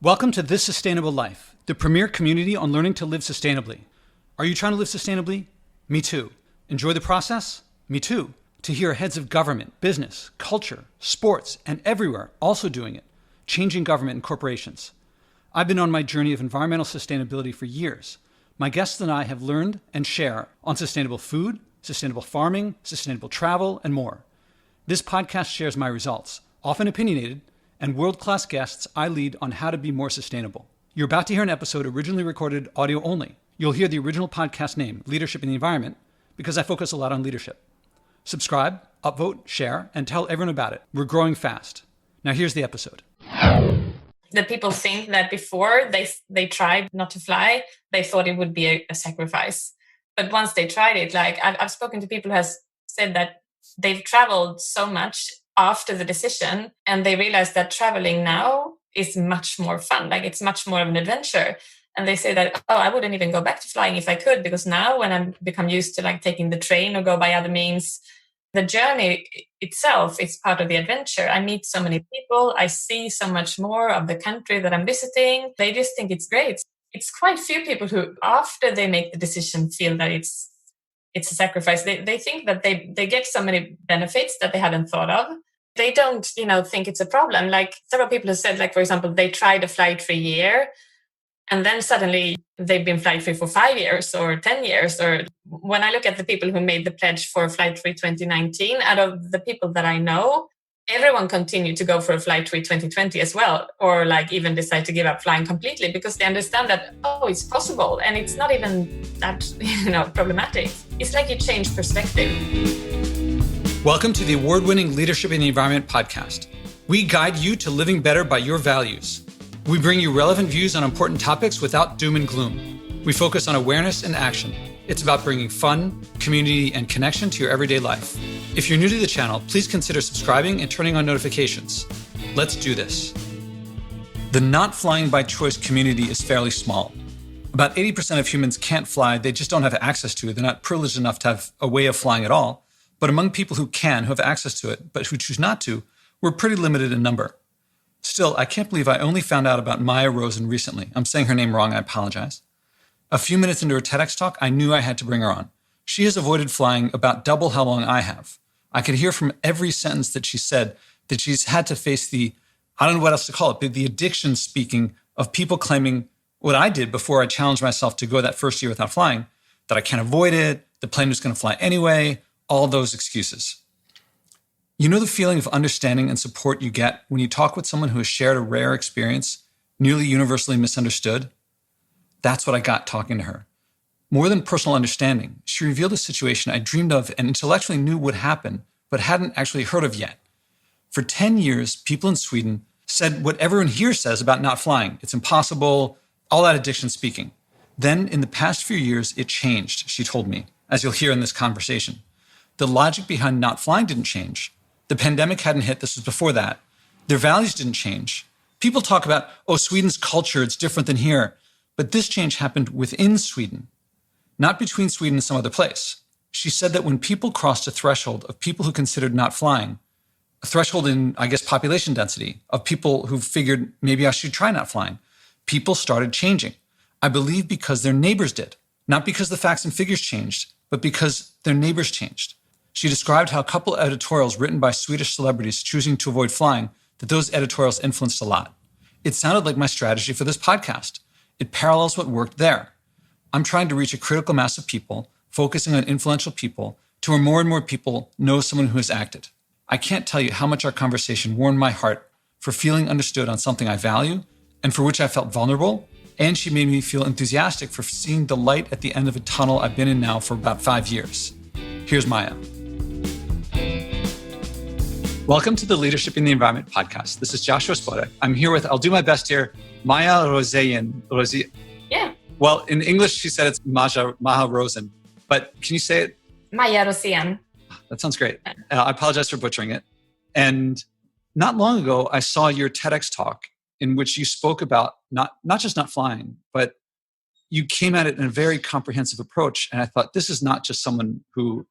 Welcome to This Sustainable Life, the premier community on learning to live sustainably. Are you trying to live sustainably? Me too. Enjoy the process? Me too. To hear heads of government, business, culture, sports, and everywhere also doing it, changing government and corporations. I've been on my journey of environmental sustainability for years. My guests and I have learned and share on sustainable food, sustainable farming, sustainable travel, and more. This podcast shares my results, often opinionated, and world-class guests I lead on how to be more sustainable. You're about to hear an episode originally recorded audio only. You'll hear the original podcast name, Leadership in the Environment, because I focus a lot on leadership. Subscribe, upvote, share, and tell everyone about it. We're growing fast. Now here's the episode. The people think that before they tried not to fly, they thought it would be a sacrifice. But once they tried it, like I've spoken to people who have said that they've traveled so much after the decision, and they realize that traveling now is much more fun. Like it's much more of an adventure. And they say that, I wouldn't even go back to flying if I could, because now when I'm become used to like taking the train or go by other means, the journey itself is part of the adventure. I meet so many people. I see so much more of the country that I'm visiting. They just think it's great. It's quite few people who, after they make the decision, feel that it's a sacrifice. They think that they get so many benefits that they hadn't thought of. They don't, think it's a problem. Like several people have said, like, for example, they tried a flight for a year and then suddenly they've been flight free for 5 years or 10 years. Or when I look at the people who made the pledge for flight free 2019, out of the people that I know, everyone continued to go for a flight free 2020 as well, or like even decide to give up flying completely because they understand that, it's possible. And it's not even that, problematic. It's like you change perspective. Welcome to the award-winning Leadership in the Environment podcast. We guide you to living better by your values. We bring you relevant views on important topics without doom and gloom. We focus on awareness and action. It's about bringing fun, community, and connection to your everyday life. If you're new to the channel, please consider subscribing and turning on notifications. Let's do this. The not flying by choice community is fairly small. About 80% of humans can't fly. They just don't have access to it. They're not privileged enough to have a way of flying at all. But among people who can, who have access to it, but who choose not to, we're pretty limited in number. Still, I can't believe I only found out about Maja Rosén recently. I'm saying her name wrong, I apologize. A few minutes into her TEDx talk, I knew I had to bring her on. She has avoided flying about double how long I have. I could hear from every sentence that she said that she's had to face I don't know what else to call it, but the addiction speaking of people claiming what I did before I challenged myself to go that first year without flying, that I can't avoid it, the plane was going to fly anyway, all those excuses. You know the feeling of understanding and support you get when you talk with someone who has shared a rare experience, nearly universally misunderstood? That's what I got talking to her. More than personal understanding, she revealed a situation I dreamed of and intellectually knew would happen, but hadn't actually heard of yet. For 10 years, people in Sweden said what everyone here says about not flying. It's impossible, all that addiction speaking. Then, in the past few years, it changed, she told me, as you'll hear in this conversation. The logic behind not flying didn't change. The pandemic hadn't hit. This was before that. Their values didn't change. People talk about, Sweden's culture, it's different than here. But this change happened within Sweden, not between Sweden and some other place. She said that when people crossed a threshold of people who considered not flying, a threshold in, population density of people who figured maybe I should try not flying, people started changing. I believe because their neighbors did, not because the facts and figures changed, but because their neighbors changed. She described how a couple of editorials written by Swedish celebrities choosing to avoid flying, that those editorials influenced a lot. It sounded like my strategy for this podcast. It parallels what worked there. I'm trying to reach a critical mass of people, focusing on influential people, to where more and more people know someone who has acted. I can't tell you how much our conversation warmed my heart for feeling understood on something I value and for which I felt vulnerable, and she made me feel enthusiastic for seeing the light at the end of a tunnel I've been in now for about 5 years. Here's Maja. Welcome to the Leadership in the Environment podcast. This is Joshua Spodek. I'm here with, I'll do my best here, Maja Rosén. Yeah. Well, in English, she said it's Maja Rosén, but can you say it? Maja Rosén. That sounds great. I apologize for butchering it. And not long ago, I saw your TEDx talk in which you spoke about not just not flying, but you came at it in a very comprehensive approach. And I thought, this is not just someone who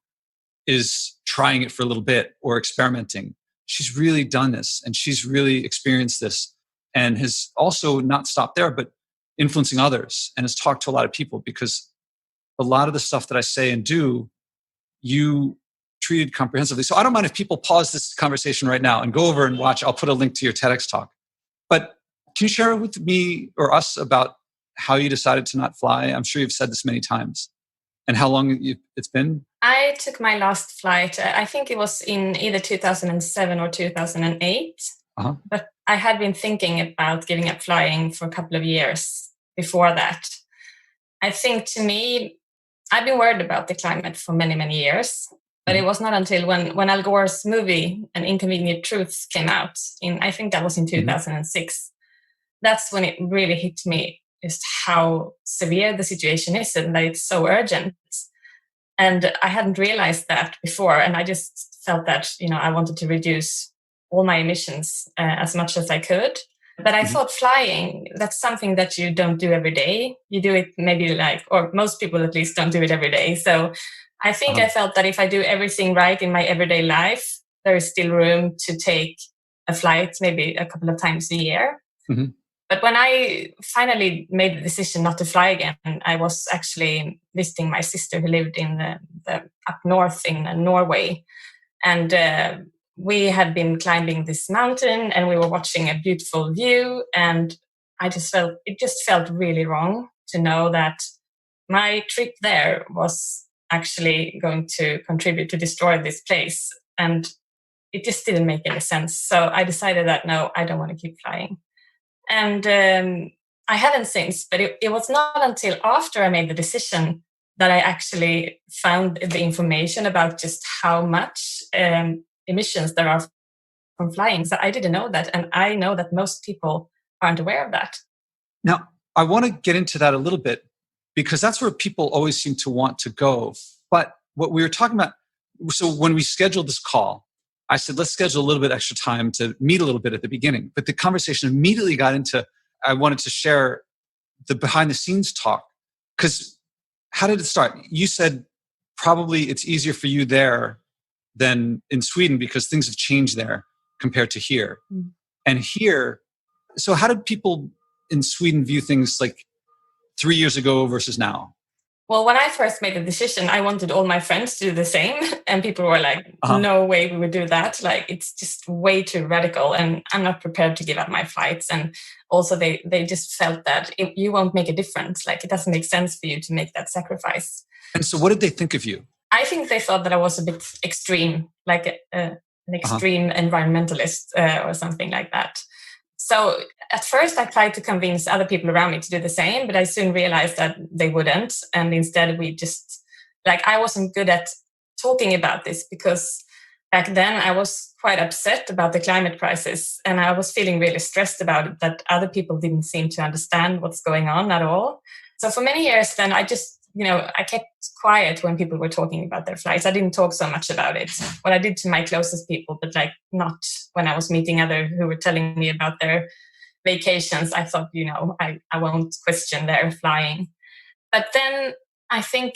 is trying it for a little bit or experimenting. She's really done this and she's really experienced this. and has also not stopped there, but influencing others, and has talked to a lot of people, because a lot of the stuff that I say and do, you treated comprehensively. So I don't mind if people pause this conversation right now and go over and watch. I'll put a link to your TEDx talk. But can you share with me or us about how you decided to not fly? I'm sure you've said this many times. And how long it's been? I took my last flight, I think it was in either 2007 or 2008. Uh-huh. But I had been thinking about giving up flying for a couple of years before that. I think, to me, I've been worried about the climate for many, many years. But it was not until when Al Gore's movie, An Inconvenient Truth, came out, I think that was in 2006. That's when it really hit me, just how severe the situation is and that it's so urgent. And I hadn't realized that before. And I just felt that, I wanted to reduce all my emissions as much as I could. But I thought flying, that's something that you don't do every day. You do it maybe or most people at least don't do it every day. So I think I felt that if I do everything right in my everyday life, there is still room to take a flight maybe a couple of times a year. Mm-hmm. But when I finally made the decision not to fly again, I was actually visiting my sister who lived in the up north in Norway. And we had been climbing this mountain and we were watching a beautiful view. And it just felt really wrong to know that my trip there was actually going to contribute to destroy this place. And it just didn't make any sense. So I decided that, no, I don't want to keep flying. And I haven't since, but it was not until after I made the decision that I actually found the information about just how much emissions there are from flying. So I didn't know that. And I know that most people aren't aware of that. Now, I want to get into that a little bit, because that's where people always seem to want to go. But what we were talking about, so when we scheduled this call, I said, let's schedule a little bit extra time to meet a little bit at the beginning. But the conversation immediately got into, I wanted to share the behind the scenes talk. Because how did it start? You said probably it's easier for you there than in Sweden because things have changed there compared to here. Mm. And here, so how did people in Sweden view things like 3 years ago versus now? Well, when I first made the decision, I wanted all my friends to do the same. And people were like, no way we would do that. Like, it's just way too radical. And I'm not prepared to give up my flights. And also they just felt that you won't make a difference. Like, it doesn't make sense for you to make that sacrifice. And so what did they think of you? I think they thought that I was a bit extreme, like an extreme environmentalist or something like that. So at first I tried to convince other people around me to do the same, but I soon realized that they wouldn't. And instead we just, I wasn't good at talking about this because back then I was quite upset about the climate crisis and I was feeling really stressed about it, that other people didn't seem to understand what's going on at all. So for many years then I just, I kept quiet when people were talking about their flights. I didn't talk so much about it. What I did to my closest people, but not when I was meeting others who were telling me about their vacations. I thought, I won't question their flying. But then I think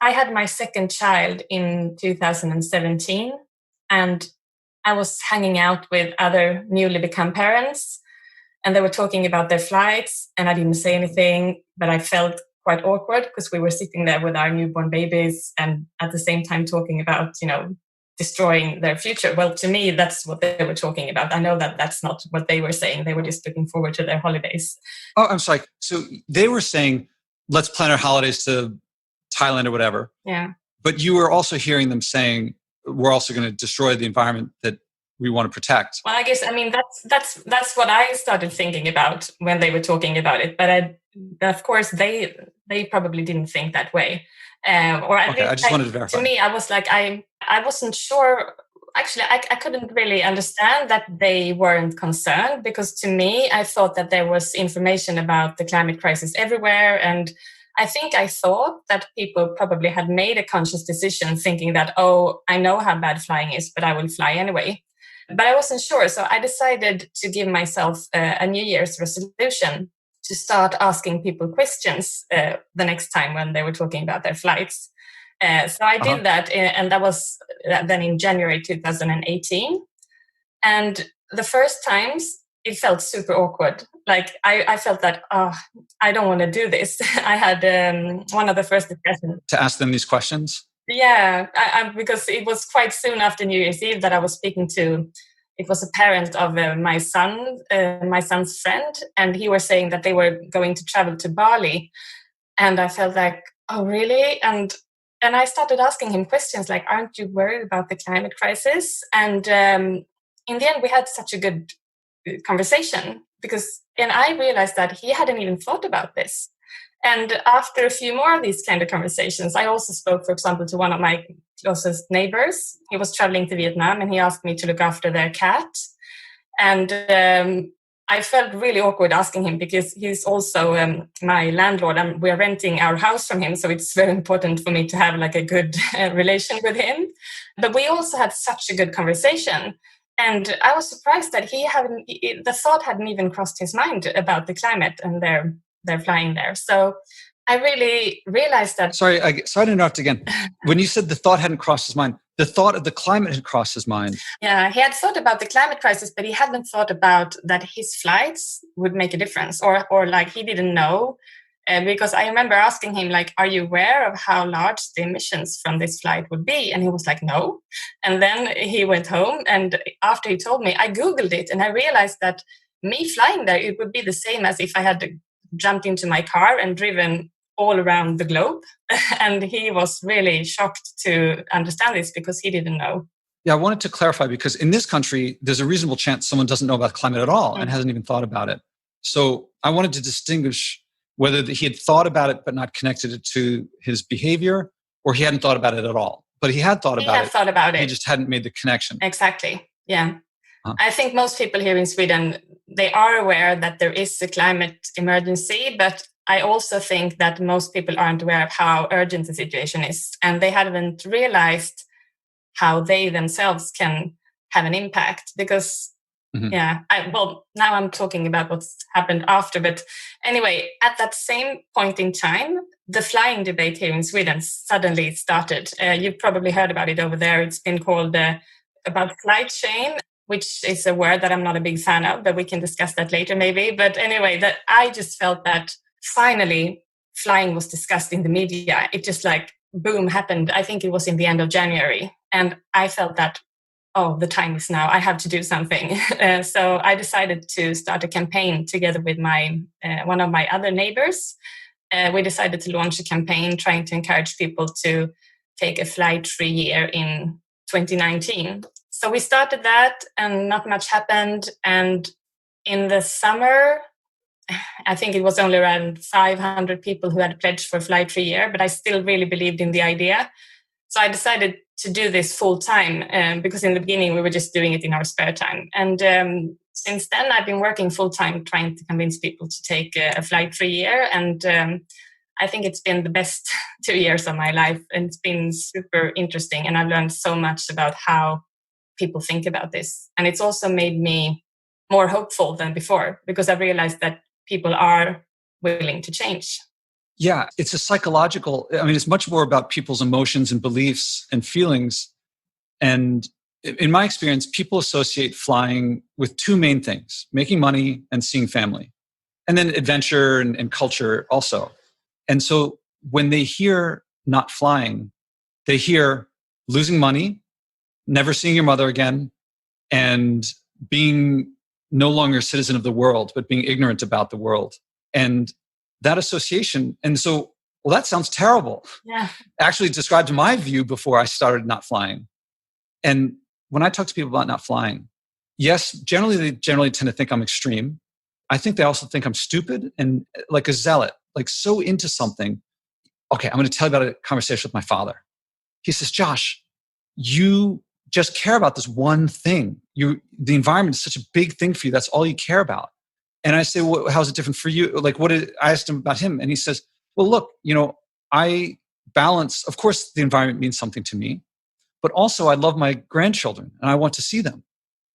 I had my second child in 2017 and I was hanging out with other newly become parents and they were talking about their flights and I didn't say anything, but I felt quite awkward because we were sitting there with our newborn babies and at the same time talking about, destroying their future. Well, to me, that's what they were talking about. I know that that's not what they were saying. They were just looking forward to their holidays. Oh, I'm sorry. So they were saying, let's plan our holidays to Thailand or whatever. Yeah. But you were also hearing them saying, we're also going to destroy the environment that we want to protect. Well, I guess, that's what I started thinking about when they were talking about it. But of course, they probably didn't think that way. I just wanted to verify. To me, I was like, I wasn't sure. Actually, I couldn't really understand that they weren't concerned because to me, I thought that there was information about the climate crisis everywhere. And I think I thought that people probably had made a conscious decision thinking that, oh, I know how bad flying is, but I will fly anyway. But I wasn't sure. So I decided to give myself a New Year's resolution to start asking people questions the next time when they were talking about their flights. So I did that, and that was then in January 2018. And the first times, it felt super awkward. Like I felt that, oh, I don't want to do this. I had one of the first discussions. To ask them these questions? Yeah, because it was quite soon after New Year's Eve that I was speaking to, it was a parent of my son's friend, and he was saying that they were going to travel to Bali. And I felt like, oh, really? And I started asking him questions like, aren't you worried about the climate crisis? And in the end, we had such a good conversation and I realized that he hadn't even thought about this. And after a few more of these kind of conversations, I also spoke, for example, to one of my closest neighbors. He was traveling to Vietnam and he asked me to look after their cat. And I felt really awkward asking him because he's also my landlord and we're renting our house from him. So it's very important for me to have like a good relation with him. But we also had such a good conversation. And I was surprised that the thought hadn't even crossed his mind about the climate and they're flying there. So I really realized that. Sorry to interrupt again. When you said the thought hadn't crossed his mind, the thought of the climate had crossed his mind. Yeah, he had thought about the climate crisis, but he hadn't thought about that his flights would make a difference, or like he didn't know. Because I remember asking him, like, are you aware of how large the emissions from this flight would be? And he was like, no. And then he went home. And after he told me, I Googled it and I realized that me flying there, it would be the same as if I had jumped into my car and driven all around the globe. And he was really shocked to understand this because he didn't know. Yeah, I wanted to clarify because in this country, there's a reasonable chance someone doesn't know about climate at all and hasn't even thought about it. So I wanted to distinguish whether he had thought about it but not connected it to his behavior, or he hadn't thought about it at all. But he had thought about it. He had thought about it. He just hadn't made the connection. Exactly. Yeah. I think most people here in Sweden, they are aware that there is a climate emergency, but I also think that most people aren't aware of how urgent the situation is. And they haven't realized how they themselves can have an impact because now I'm talking about what's happened after. But anyway, at that same point in time, the flying debate here in Sweden suddenly started. You've probably heard about it over there. It's been called about flight shame, which is a word that I'm not a big fan of, but we can discuss that later maybe. But anyway, that I just felt that finally flying was discussed in the media. It just like, boom, happened. I think it was in the end of January. And I felt that, oh, the time is now. I have to do something. So I decided to start a campaign together with one of my other neighbors. We decided to launch a campaign trying to encourage people to take a flight-free year in 2019. So we started that and not much happened. And in the summer, I think it was only around 500 people who had pledged for a flight-free year, but I still really believed in the idea. So I decided to do this full time because in the beginning we were just doing it in our spare time. And since then I've been working full time trying to convince people to take a flight-free year. And I think it's been the best 2 years of my life. And it's been super interesting. And I've learned so much about how people think about this. And it's also made me more hopeful than before because I've realized that people are willing to change. Yeah, it's a psychological, it's much more about people's emotions and beliefs and feelings. And in my experience, people associate flying with two main things, making money and seeing family, and then adventure and culture also. And so when they hear not flying, they hear losing money, never seeing your mother again, and being no longer a citizen of the world, but being ignorant about the world. And that association, and so, well, that sounds terrible. Yeah. Actually described my view before I started not flying. And when I talk to people about not flying, yes, they generally tend to think I'm extreme. I think they also think I'm stupid and like a zealot, like so into something. Okay, I'm going to tell you about a conversation with my father. He says, Josh, you just care about this one thing. The environment is such a big thing for you. That's all you care about. And I say, well, how's it different for you? Like, I asked him about him and he says, well, look, I balance, of course, the environment means something to me, but also I love my grandchildren and I want to see them.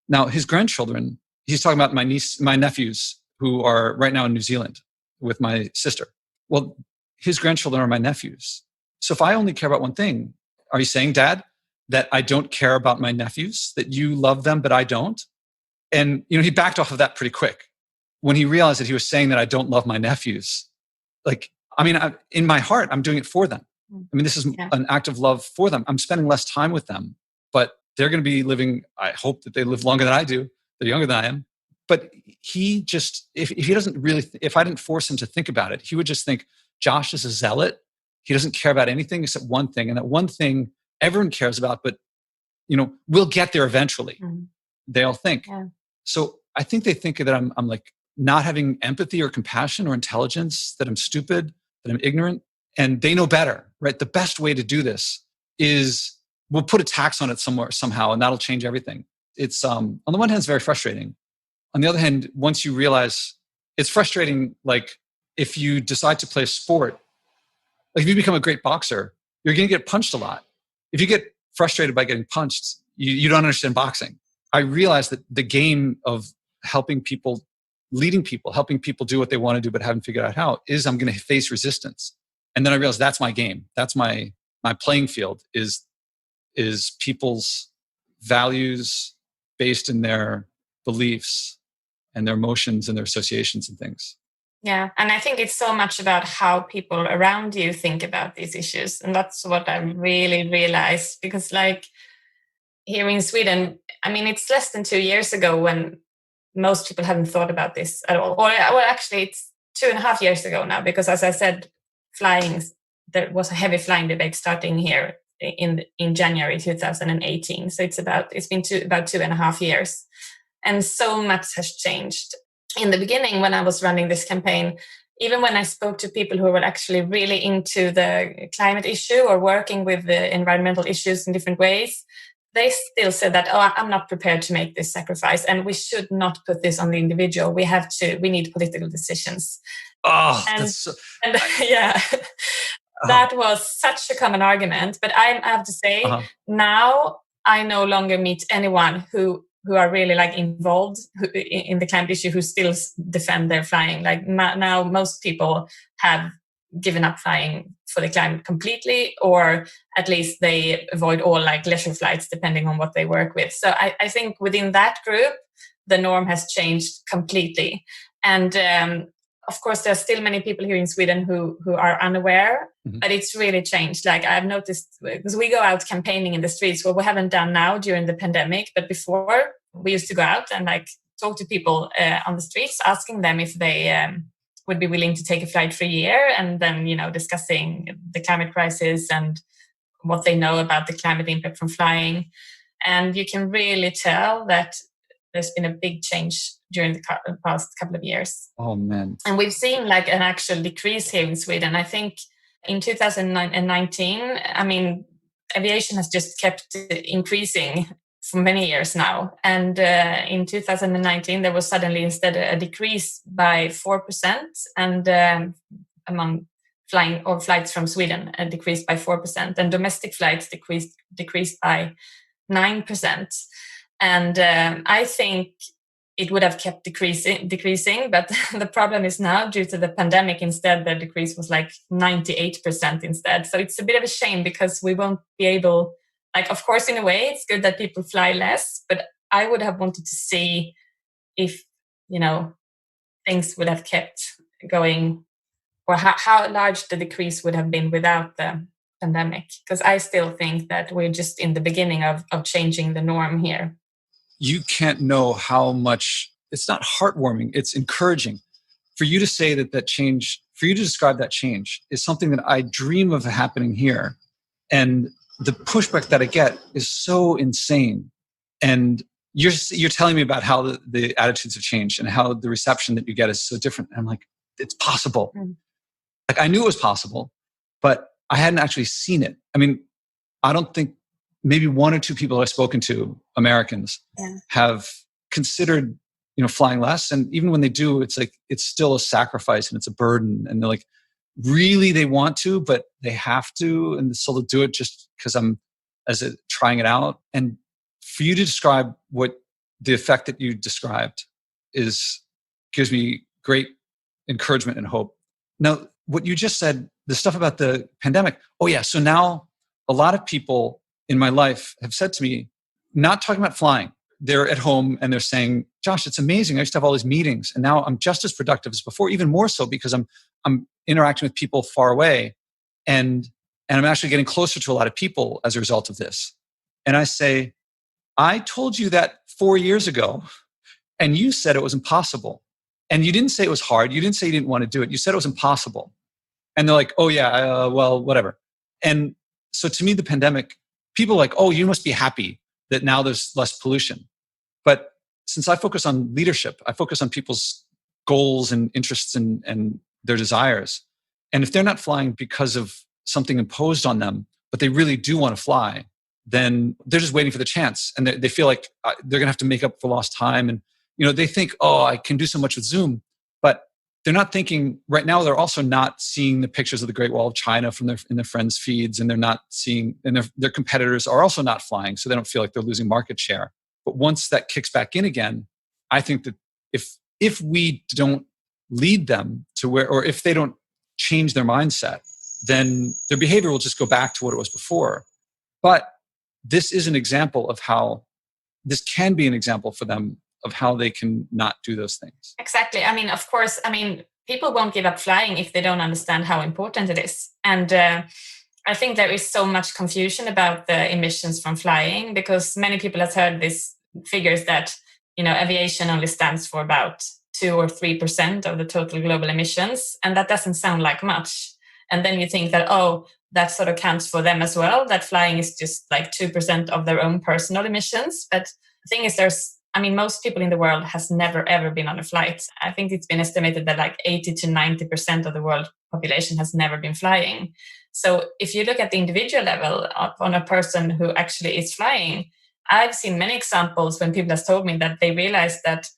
Now, his grandchildren, he's talking about my nephews who are right now in New Zealand with my sister. Well, his grandchildren are my nephews. So if I only care about one thing, are you saying, Dad, that I don't care about my nephews, that you love them, but I don't? And, he backed off of that pretty quick when he realized that he was saying that I don't love my nephews. In my heart, I'm doing it for them. This is an act of love for them. I'm spending less time with them, but they're going to be living, I hope that they live longer than I do. They're younger than I am. But he just, if he doesn't really, if I didn't force him to think about it, he would just think, Josh is a zealot. He doesn't care about anything except one thing. And that one thing everyone cares about, but, we'll get there eventually. They all think. Yeah. So I think they think that I'm like not having empathy or compassion or intelligence, that I'm stupid, that I'm ignorant, and they know better, right? The best way to do this is we'll put a tax on it somehow, and that'll change everything. It's, on the one hand, it's very frustrating. On the other hand, once you realize it's frustrating, like if you decide to play a sport, like if you become a great boxer, you're going to get punched a lot. If you get frustrated by getting punched, you don't understand boxing. I realized that the game of helping people, leading people, helping people do what they want to do but haven't figured out how, is I'm going to face resistance. And then I realized that's my game. That's my playing field is people's values based in their beliefs and their emotions and their associations and things. Yeah. And I think it's so much about how people around you think about these issues. And that's what I really realized, because like here in Sweden, it's less than 2 years ago when most people haven't thought about this at all. Or well, actually it's 2.5 years ago now, because as I said, there was a heavy flying debate starting here in January 2018. So it's been about 2.5 years. And so much has changed. In the beginning, when I was running this campaign, even when I spoke to people who were actually really into the climate issue or working with the environmental issues in different ways, they still said that, I'm not prepared to make this sacrifice, and we should not put this on the individual. We need political decisions. Oh, yeah. That was such a common argument. But I have to say, now I no longer meet anyone who are really like involved in the climate issue who still defend their flying. Like now most people have given up flying for the climate completely, or at least they avoid all like leisure flights depending on what they work with. So I think within that group, the norm has changed completely. And of course, there are still many people here in Sweden who are unaware, but it's really changed. Like I've noticed, because we go out campaigning in the streets, what we haven't done now during the pandemic, but before we used to go out and like talk to people on the streets, asking them if they would be willing to take a flight for a year, and then, discussing the climate crisis and what they know about the climate impact from flying. And you can really tell that there's been a big change during the past couple of years. Oh, man. And we've seen like an actual decrease here in Sweden. I think in 2019, aviation has just kept increasing for many years now. And in 2019, there was suddenly instead a decrease by 4%, and among flying or flights from Sweden, a decrease by 4%, and domestic flights decreased by 9%. And I think it would have kept decreasing, but the problem is now, due to the pandemic, instead the decrease was like 98% instead. So it's a bit of a shame, because we won't be able, like, of course, in a way, it's good that people fly less, but I would have wanted to see if, things would have kept going, or how large the decrease would have been without the pandemic. Because I still think that we're just in the beginning of changing the norm here. You can't know how much, it's not heartwarming, it's encouraging. For you to say that change, for you to describe that change is something that I dream of happening here. And the pushback that I get is so insane. And you're telling me about how the attitudes have changed and how the reception that you get is so different. And I'm like, it's possible. Like I knew it was possible, but I hadn't actually seen it. I don't think maybe one or two people I've spoken to, Americans, have considered, flying less. And even when they do, it's like, it's still a sacrifice and it's a burden. And they're like, really, they want to, but they have to. And so they'll do it just because I'm trying it out. And for you to describe what the effect that you described gives me great encouragement and hope. Now, what you just said, the stuff about the pandemic. Oh yeah. So now a lot of people in my life have said to me, not talking about flying, they're at home and they're saying, Josh, it's amazing. I used to have all these meetings and now I'm just as productive as before, even more so because I'm interacting with people far away and I'm actually getting closer to a lot of people as a result of this. And I say, I told you that 4 years ago and you said it was impossible. And you didn't say it was hard. You didn't say you didn't want to do it. You said it was impossible. And they're like, oh yeah, well, whatever. And so to me, the pandemic, people are like, oh, you must be happy that now there's less pollution. But since I focus on leadership, I focus on people's goals and interests and their desires. And if they're not flying because of something imposed on them, but they really do want to fly, then they're just waiting for the chance. And they feel like they're going to have to make up for lost time. And, they think, oh, I can do so much with Zoom. But they're not thinking right now, they're also not seeing the pictures of the Great Wall of China in their friends' feeds. And they're not seeing, and their competitors are also not flying. So they don't feel like they're losing market share. But once that kicks back in again, I think that if we don't lead them to where, or if they don't change their mindset, then their behavior will just go back to what it was before. But this is an example of how this can be an example for them of how they can not do those things. Exactly. Of course, people won't give up flying if they don't understand how important it is. And I think there is so much confusion about the emissions from flying because many people have heard these figures that, aviation only stands for about 2 or 3% of the total global emissions. And that doesn't sound like much. And then you think that, oh, that sort of counts for them as well, that flying is just like 2% of their own personal emissions. But the thing is, most people in the world has never, ever been on a flight. I think it's been estimated that like 80 to 90% of the world population has never been flying. So if you look at the individual level on a person who actually is flying, I've seen many examples when people have told me that they realized that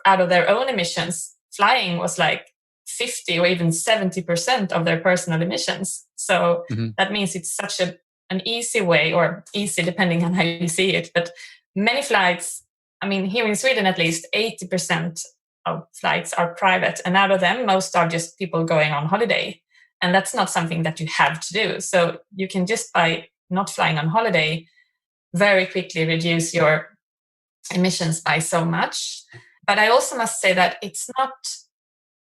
out of their own emissions, flying was like 50 or even 70% of their personal emissions. So that means it's such an easy way, or easy depending on how you see it. But many flights, here in Sweden at least, 80% of flights are private. And out of them, most are just people going on holiday. And that's not something that you have to do. So you can just by not flying on holiday, very quickly reduce your emissions by so much. But I also must say that it's not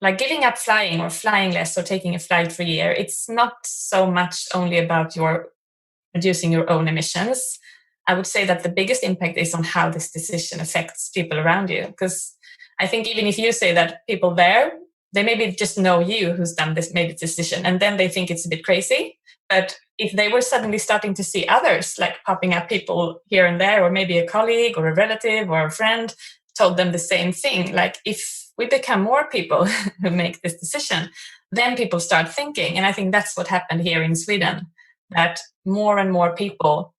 like giving up flying or flying less or taking a flight for a year. It's not so much only about your reducing your own emissions. I would say that the biggest impact is on how this decision affects people around you. Because I think even if you say that people there, they maybe just know you who's done this, made this decision, and then they think it's a bit crazy. But if they were suddenly starting to see others, like popping up people here and there, or maybe a colleague or a relative or a friend told them the same thing, like if we become more people who make this decision, then people start thinking. And I think that's what happened here in Sweden, that more and more people,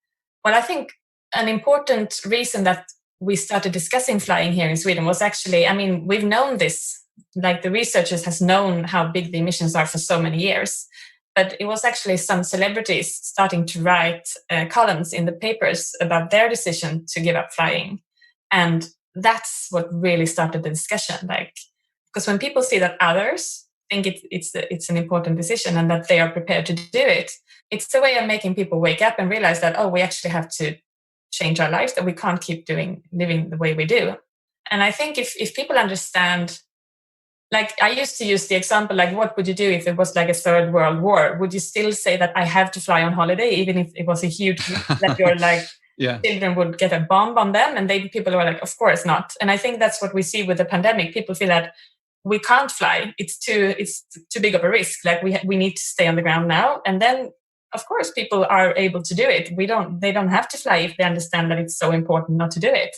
well, I think an important reason that we started discussing flying here in Sweden was actually, we've known this, like the researchers has known how big the emissions are for so many years. But it was actually some celebrities starting to write columns in the papers about their decision to give up flying. And that's what really started the discussion. Because when people see that others think it's an important decision and that they are prepared to do it, it's a way of making people wake up and realize that, oh, we actually have to change our lives, that we can't keep living the way we do. And I think if people understand, like I used to use the example, like what would you do if it was like a third world war? Would you still say that I have to fly on holiday, even if it was a huge that your children would get a bomb on them? And people were like, of course not. And I think that's what we see with the pandemic. People feel that we can't fly. It's too big of a risk. Like we need to stay on the ground now. And then of course people are able to do it. They don't have to fly if they understand that it's so important not to do it.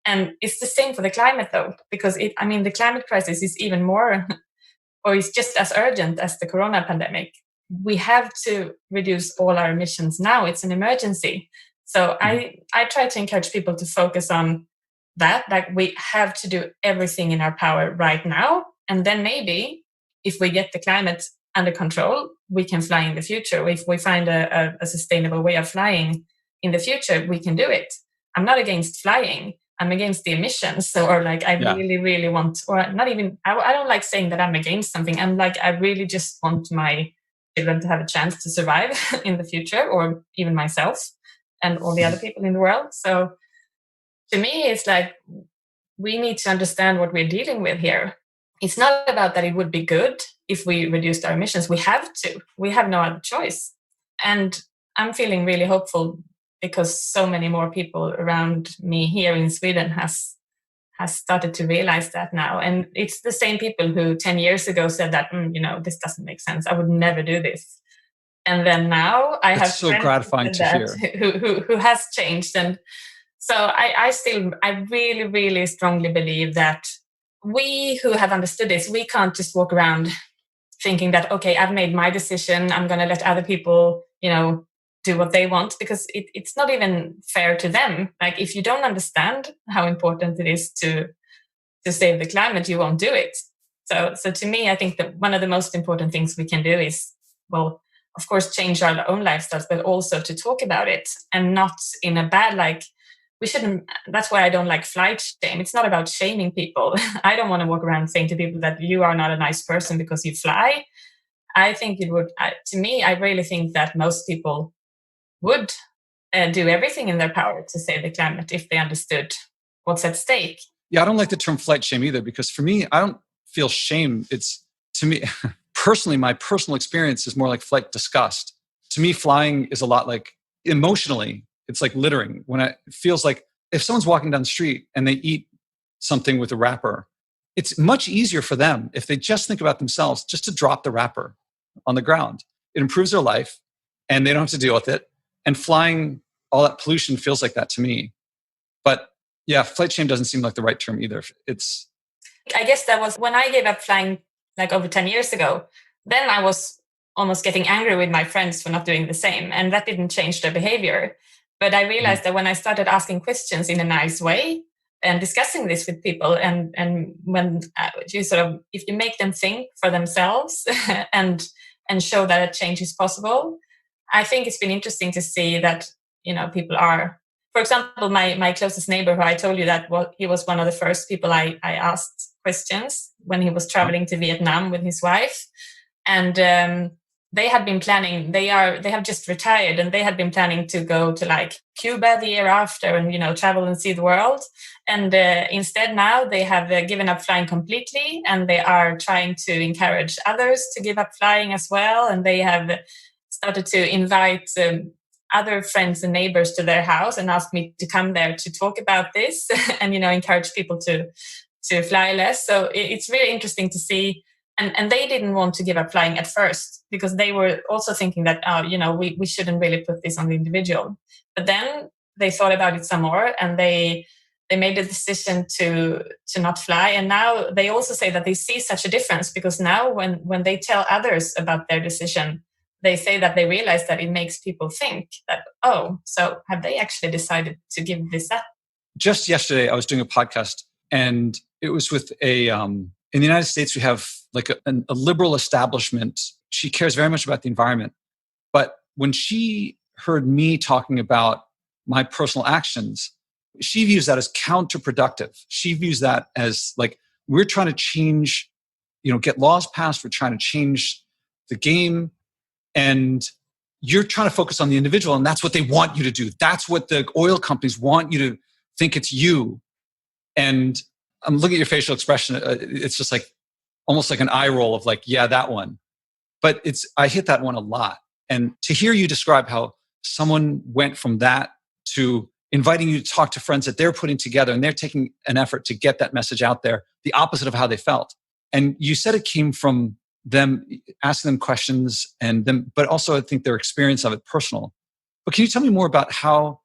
And it's the same for the climate though, because the climate crisis is even more, or it's just as urgent as the corona pandemic. We have to reduce all our emissions now. It's an emergency. So I try to encourage people to focus on that. Like we have to do everything in our power right now. And then maybe if we get the climate under control, we can fly in the future. If we find a sustainable way of flying in the future, we can do it. I'm not against flying. I'm against the emissions. Really, really want, or not even, I don't like saying that I'm against something. I'm like, I really just want my children to have a chance to survive in the future, or even myself and all the other people in the world. So to me, it's like we need to understand what we're dealing with here. It's not about that it would be good if we reduced our emissions. We have to. We have no other choice. And I'm feeling really hopeful because so many more people around me here in Sweden has started to realize that now. And it's the same people who 10 years ago said that, this doesn't make sense. I would never do this. And then now I have so friends gratifying to that hear. who has changed. And so I really, really strongly believe that we who have understood this, we can't just walk around thinking that, okay, I've made my decision. I'm going to let other people, do what they want, because it's not even fair to them. Like, if you don't understand how important it is to save the climate, you won't do it. So to me, I think that one of the most important things we can do is, well, of course, change our own lifestyles, but also to talk about it, and not in a bad, like, we shouldn't. That's why I don't like flight shame. It's not about shaming people. I don't want to walk around saying to people that you are not a nice person because you fly. I think it would, to me, I really think that most people would do everything in their power to save the climate if they understood what's at stake. Yeah, I don't like the term flight shame either, because for me, I don't feel shame. It's, to me, personally, my personal experience is more like flight disgust. To me, flying is a lot like, emotionally, it's like littering. When it feels like if someone's walking down the street and they eat something with a wrapper, it's much easier for them if they just think about themselves, just to drop the wrapper on the ground. It improves their life and they don't have to deal with it. And flying, all that pollution feels like that to me. But yeah, flight shame doesn't seem like the right term either. I guess that was when I gave up flying, like over 10 years ago. Then I was almost getting angry with my friends for not doing the same. And that didn't change their behavior. But I realized that when I started asking questions in a nice way and discussing this with people, and when you sort of, if you make them think for themselves and show that a change is possible, I think it's been interesting to see that, people are, for example, my closest neighbor, who I told you that he was one of the first people I asked questions when he was traveling to Vietnam with his wife. And they had been planning, they have just retired, and they had been planning to go to like Cuba the year after and, travel and see the world. And instead now they have given up flying completely, and they are trying to encourage others to give up flying as well. And they have started to invite other friends and neighbors to their house and asked me to come there to talk about this and, encourage people to fly less. So it's really interesting to see. And they didn't want to give up flying at first, because they were also thinking that, we shouldn't really put this on the individual. But then they thought about it some more, and they made the decision to not fly. And now they also say that they see such a difference, because now when they tell others about their decision, they say that they realize that it makes people think that, oh, so have they actually decided to give this up? Just yesterday, I was doing a podcast, and it was with in the United States, we have like a liberal establishment. She cares very much about the environment. But when she heard me talking about my personal actions, she views that as counterproductive. She views that as like, we're trying to change, get laws passed. We're trying to change the game. And you're trying to focus on the individual. And that's what they want you to do. That's what the oil companies want you to think it's you. And I'm looking at your facial expression. It's just like almost like an eye roll of like, yeah, that one. But I hit that one a lot. And to hear you describe how someone went from that to inviting you to talk to friends that they're putting together, and they're taking an effort to get that message out there, the opposite of how they felt. And you said it came from them asking them questions, but also I think their experience of it personal. But can you tell me more about how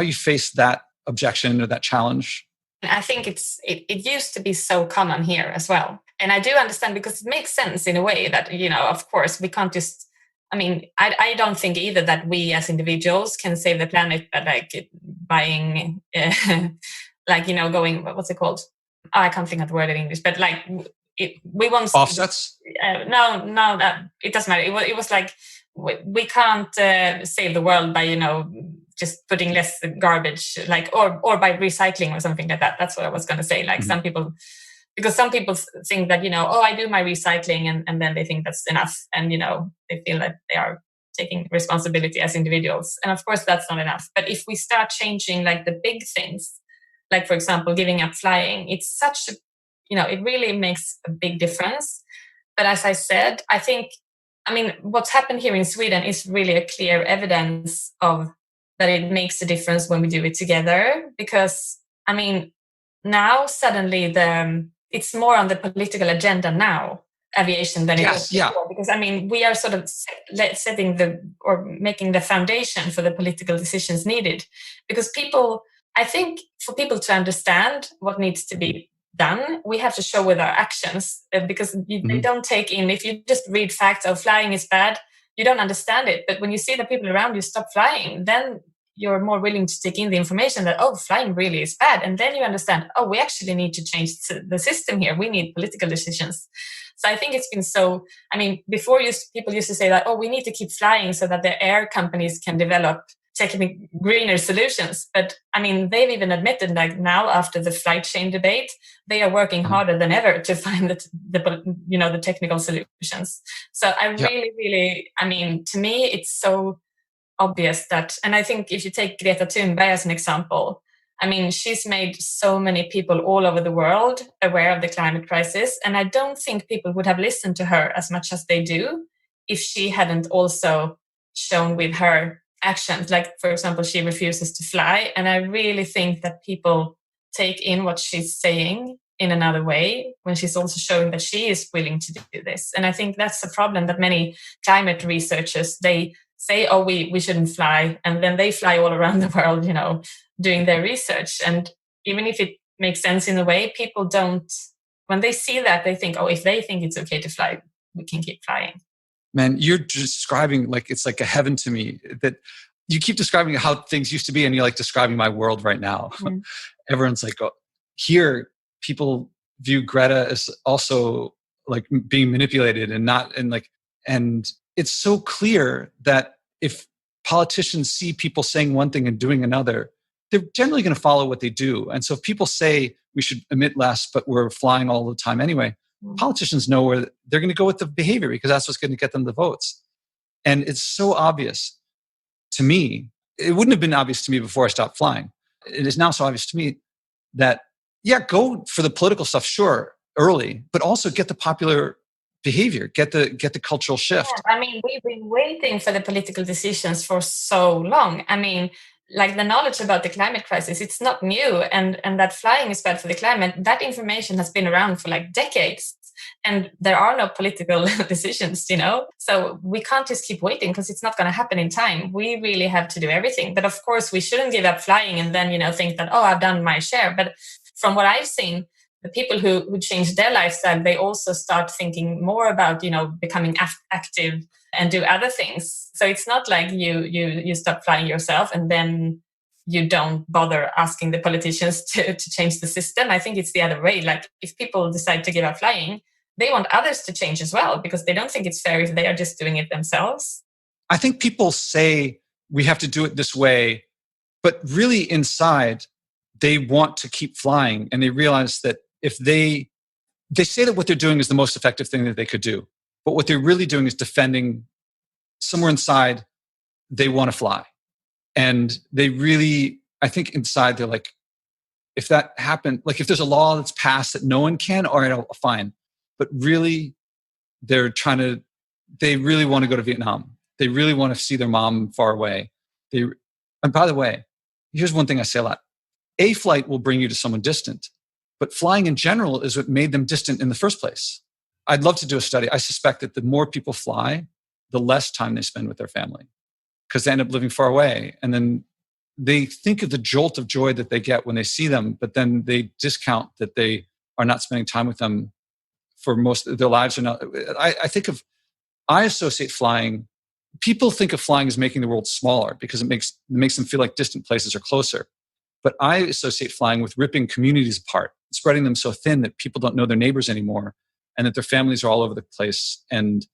you faced that objection or that challenge? I think it used to be so common here as well. And I do understand, because it makes sense in a way that, of course, we can't just, I don't think either that we as individuals can save the planet by like buying, going, what's it called? Oh, I can't think of the word in English, but like we want offsets. No, it doesn't matter. It was like, we can't save the world by, just putting less garbage, like, or by recycling or something like that. That's what I was going to say. Like, some people think that, I do my recycling and then they think that's enough. And, they feel that they are taking responsibility as individuals. And of course, that's not enough. But if we start changing like the big things, like, for example, giving up flying. It's such a, it really makes a big difference. But as I said, I mean, what's happened here in Sweden is really a clear evidence of that it makes a difference when we do it together. Because, I mean, now suddenly it's more on the political agenda now, aviation, than it was Yes, yeah. before. Because, I mean, we are sort of setting or making the foundation for the political decisions needed. Because I think for people to understand what needs to be done, we have to show with our actions, because they don't take in, if you just read facts of flying is bad, you don't understand it. But when you see the people around you stop flying, then you're more willing to take in the information that, oh, flying really is bad. And then you understand, oh, we actually need to change the system here. We need political decisions. So I think it's been I mean, before people used to say that, oh, we need to keep flying so that the air companies can develop greener solutions. But I mean, they've even admitted, like, now after the flight chain debate, they are working harder than ever to find the technical solutions. So I really, I mean, to me, it's so obvious that, and I think if you take Greta Thunberg as an example, I mean, she's made so many people all over the world aware of the climate crisis. And I don't think people would have listened to her as much as they do if she hadn't also shown with her actions. Like, for example, she refuses to fly. And I really think that people take in what she's saying in another way when she's also showing that she is willing to do this. And I think that's the problem, that many climate researchers, they say, oh, we shouldn't fly. And then they fly all around the world, doing their research. And even if it makes sense in a way, people don't, when they see that, they think, oh, if they think it's okay to fly, we can keep flying. Man, you're describing, like, it's like a heaven to me, that you keep describing how things used to be, and you're like describing my world right now. Mm-hmm. Everyone's like, oh, here, people view Greta as also like being manipulated and it's so clear that if politicians see people saying one thing and doing another, they're generally going to follow what they do. And so if people say we should emit less, but we're flying all the time anyway, politicians know where they're going to go with the behavior, because that's what's going to get them the votes. And it's so obvious to me. It wouldn't have been obvious to me before I stopped flying. It is now so obvious to me that, go for the political stuff, sure, early, but also get the popular behavior, get the cultural shift. Yeah, I mean, we've been waiting for the political decisions for so long. I mean, like, the knowledge about the climate crisis, it's not new. And that flying is bad for the climate, that information has been around for like decades. And there are no political decisions, So we can't just keep waiting, because it's not going to happen in time. We really have to do everything. But of course, we shouldn't give up flying and then, think that, oh, I've done my share. But from what I've seen, the people who change their lifestyle, they also start thinking more about, becoming active and do other things. So it's not like you stop flying yourself and then you don't bother asking the politicians to change the system. I think it's the other way. Like, if people decide to give up flying, they want others to change as well, because they don't think it's fair if they are just doing it themselves. I think people say we have to do it this way, but really inside they want to keep flying, and they realize that if they say that what they're doing is the most effective thing that they could do, but what they're really doing is defending, somewhere inside they want to fly. And they really, I think inside they're like, if that happened, like if there's a law that's passed that no one can, all right, fine. But really, they really want to go to Vietnam. They really want to see their mom far away. And by the way, here's one thing I say a lot. A flight will bring you to someone distant, but flying in general is what made them distant in the first place. I'd love to do a study. I suspect that the more people fly, the less time they spend with their family, because they end up living far away. And then they think of the jolt of joy that they get when they see them, but then they discount that they are not spending time with them for most of their lives. I associate flying. People think of flying as making the world smaller because it makes them feel like distant places are closer. But I associate flying with ripping communities apart, spreading them so thin that people don't know their neighbors anymore, and that their families are all over the place. And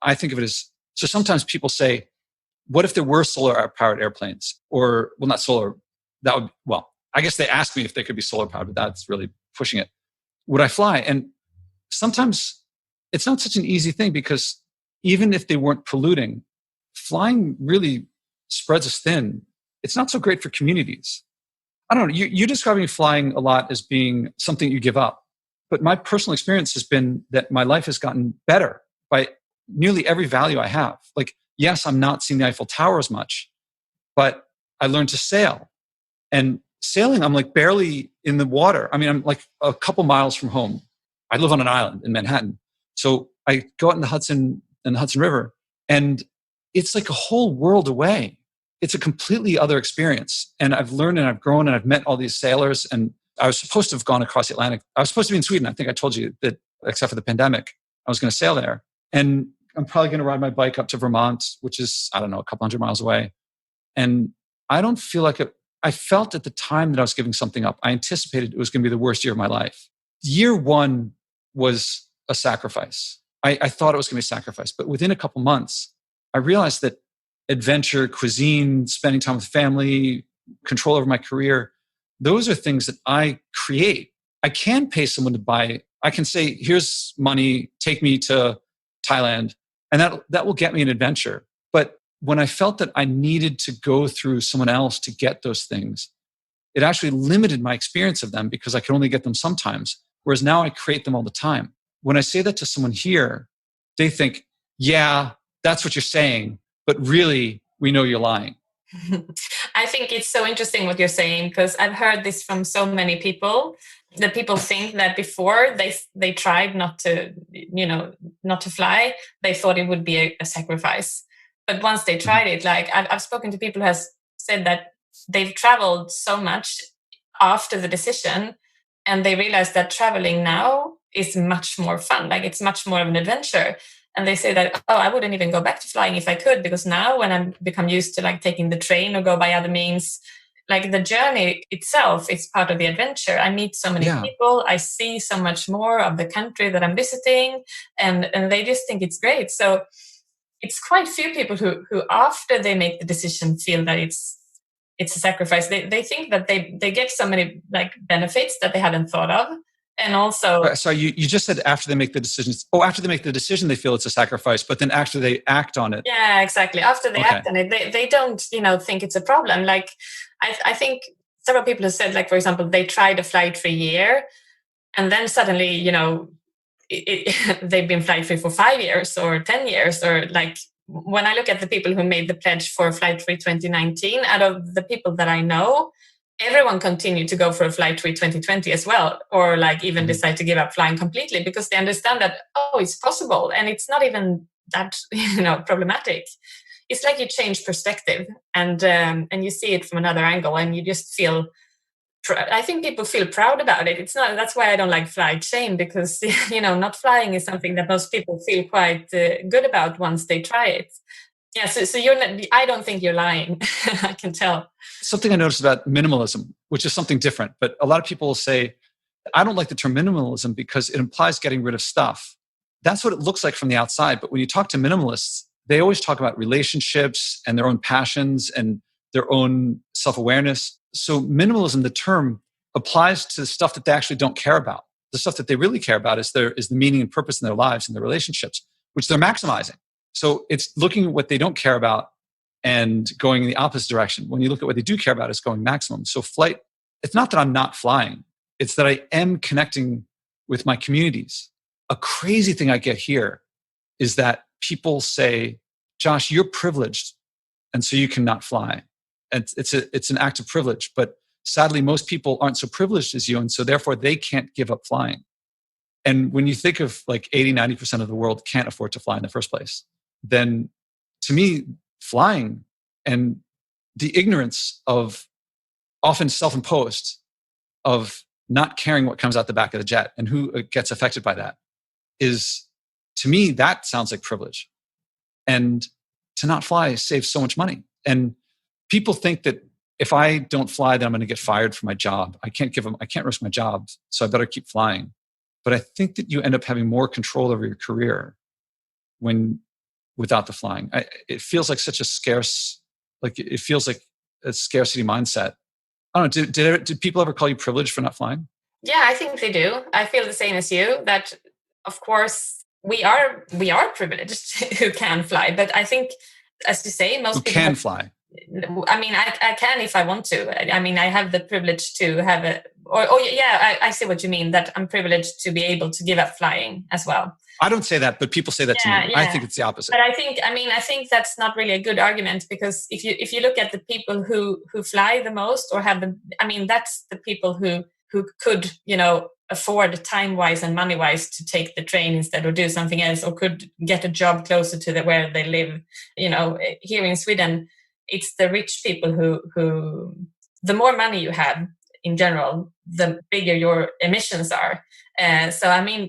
I think of it as, so sometimes people say, what if there were solar-powered airplanes? Or, well, not solar. I guess they asked me if they could be solar-powered, but that's really pushing it. Would I fly? And sometimes it's not such an easy thing, because even if they weren't polluting, flying really spreads us thin. It's not so great for communities. I don't know. You're describing flying a lot as being something you give up. But my personal experience has been that my life has gotten better by nearly every value I have. Like, yes, I'm not seeing the Eiffel Tower as much, but I learned to sail. And sailing, I'm like barely in the water. I mean, I'm like a couple miles from home. I live on an island in Manhattan. So I go out in the Hudson River, and it's like a whole world away. It's a completely other experience. And I've learned and I've grown and I've met all these sailors. And I was supposed to have gone across the Atlantic. I was supposed to be in Sweden. I think I told you that, except for the pandemic, I was going to sail there. And I'm probably going to ride my bike up to Vermont, which is, I don't know, a couple hundred miles away. And I don't feel like it. I felt at the time that I was giving something up. I anticipated it was going to be the worst year of my life. Year one was a sacrifice. I thought it was going to be a sacrifice. But within a couple months, I realized that adventure, cuisine, spending time with family, control over my career, those are things that I create. I can pay someone to buy. I can say, here's money, take me to Thailand. And that will get me an adventure. But when I felt that I needed to go through someone else to get those things, it actually limited my experience of them because I could only get them sometimes. Whereas now I create them all the time. When I say that to someone here, they think, yeah, that's what you're saying, but really, we know you're lying. I think it's so interesting what you're saying, because I've heard this from so many people. That people think that before they tried not to fly, they thought it would be a sacrifice. But once they tried it, like I've spoken to people who has said that they've traveled so much after the decision, and they realize that traveling now is much more fun. Like it's much more of an adventure. And they say that, oh, I wouldn't even go back to flying if I could, because now when I become used to like taking the train or go by other means, like the journey itself is part of the adventure. I meet so many people. I see so much more of the country that I'm visiting, and they just think it's great. So it's quite few people who after they make the decision feel that it's a sacrifice. They think that they get so many like benefits that they hadn't thought of. And also, so you just said after they make the decisions. Oh, after they make the decision, they feel it's a sacrifice. But then after they act on it, yeah, exactly. After they act on it, they don't think it's a problem. Like I think several people have said, like for example, they tried to fly for a year, and then suddenly they've been flight free for 5 years or 10 years, or like when I look at the people who made the pledge for flight free 2019, out of the people that I know, everyone continued to go for a flight free 2020 as well, or like even decide to give up flying completely, because they understand that, oh, it's possible and it's not even that problematic. It's like you change perspective, and you see it from another angle, and you just feel I think people feel proud about it. It's not. That's why I don't like flight shame, because not flying is something that most people feel quite good about once they try it. Yeah, so you're not, I don't think you're lying. I can tell. Something I noticed about minimalism, which is something different, but a lot of people will say, I don't like the term minimalism because it implies getting rid of stuff. That's what it looks like from the outside. But when you talk to minimalists, they always talk about relationships and their own passions and their own self-awareness. So minimalism, the term, applies to the stuff that they actually don't care about. The stuff that they really care about is the meaning and purpose in their lives and their relationships, which they're maximizing. So it's looking at what they don't care about and going in the opposite direction. When you look at what they do care about, it's going maximum. So flight, it's not that I'm not flying. It's that I am connecting with my communities. A crazy thing I get here is that people say, Josh, you're privileged, and so you cannot fly. And it's an act of privilege. But sadly, most people aren't so privileged as you, and so therefore they can't give up flying. And when you think of like 80, 90% of the world can't afford to fly in the first place, then to me, flying and the ignorance of often self-imposed of not caring what comes out the back of the jet and who gets affected by that is, to me, that sounds like privilege. And to not fly saves so much money. And people think that if I don't fly, then I'm going to get fired from my job. I can't risk my job, so I better keep flying. But I think that you end up having more control over your career without the flying. It feels like such a scarce, it feels like a scarcity mindset. I don't know. Did people ever call you privileged for not flying? Yeah, I think they do. I feel the same as you, that of course we are privileged who can fly. But I think, as you say, most who people can fly. I mean, I can if I want to. I mean, I have the privilege to have I see what you mean, that I'm privileged to be able to give up flying as well. I don't say that, but people say that to me. I think it's the opposite. But I think that's not really a good argument, because if you look at the people who fly the most or have that's the people who could, afford time-wise and money-wise to take the train instead, or do something else, or could get a job closer to where they live. Here in Sweden, it's the rich people who the more money you have in general, the bigger your emissions are.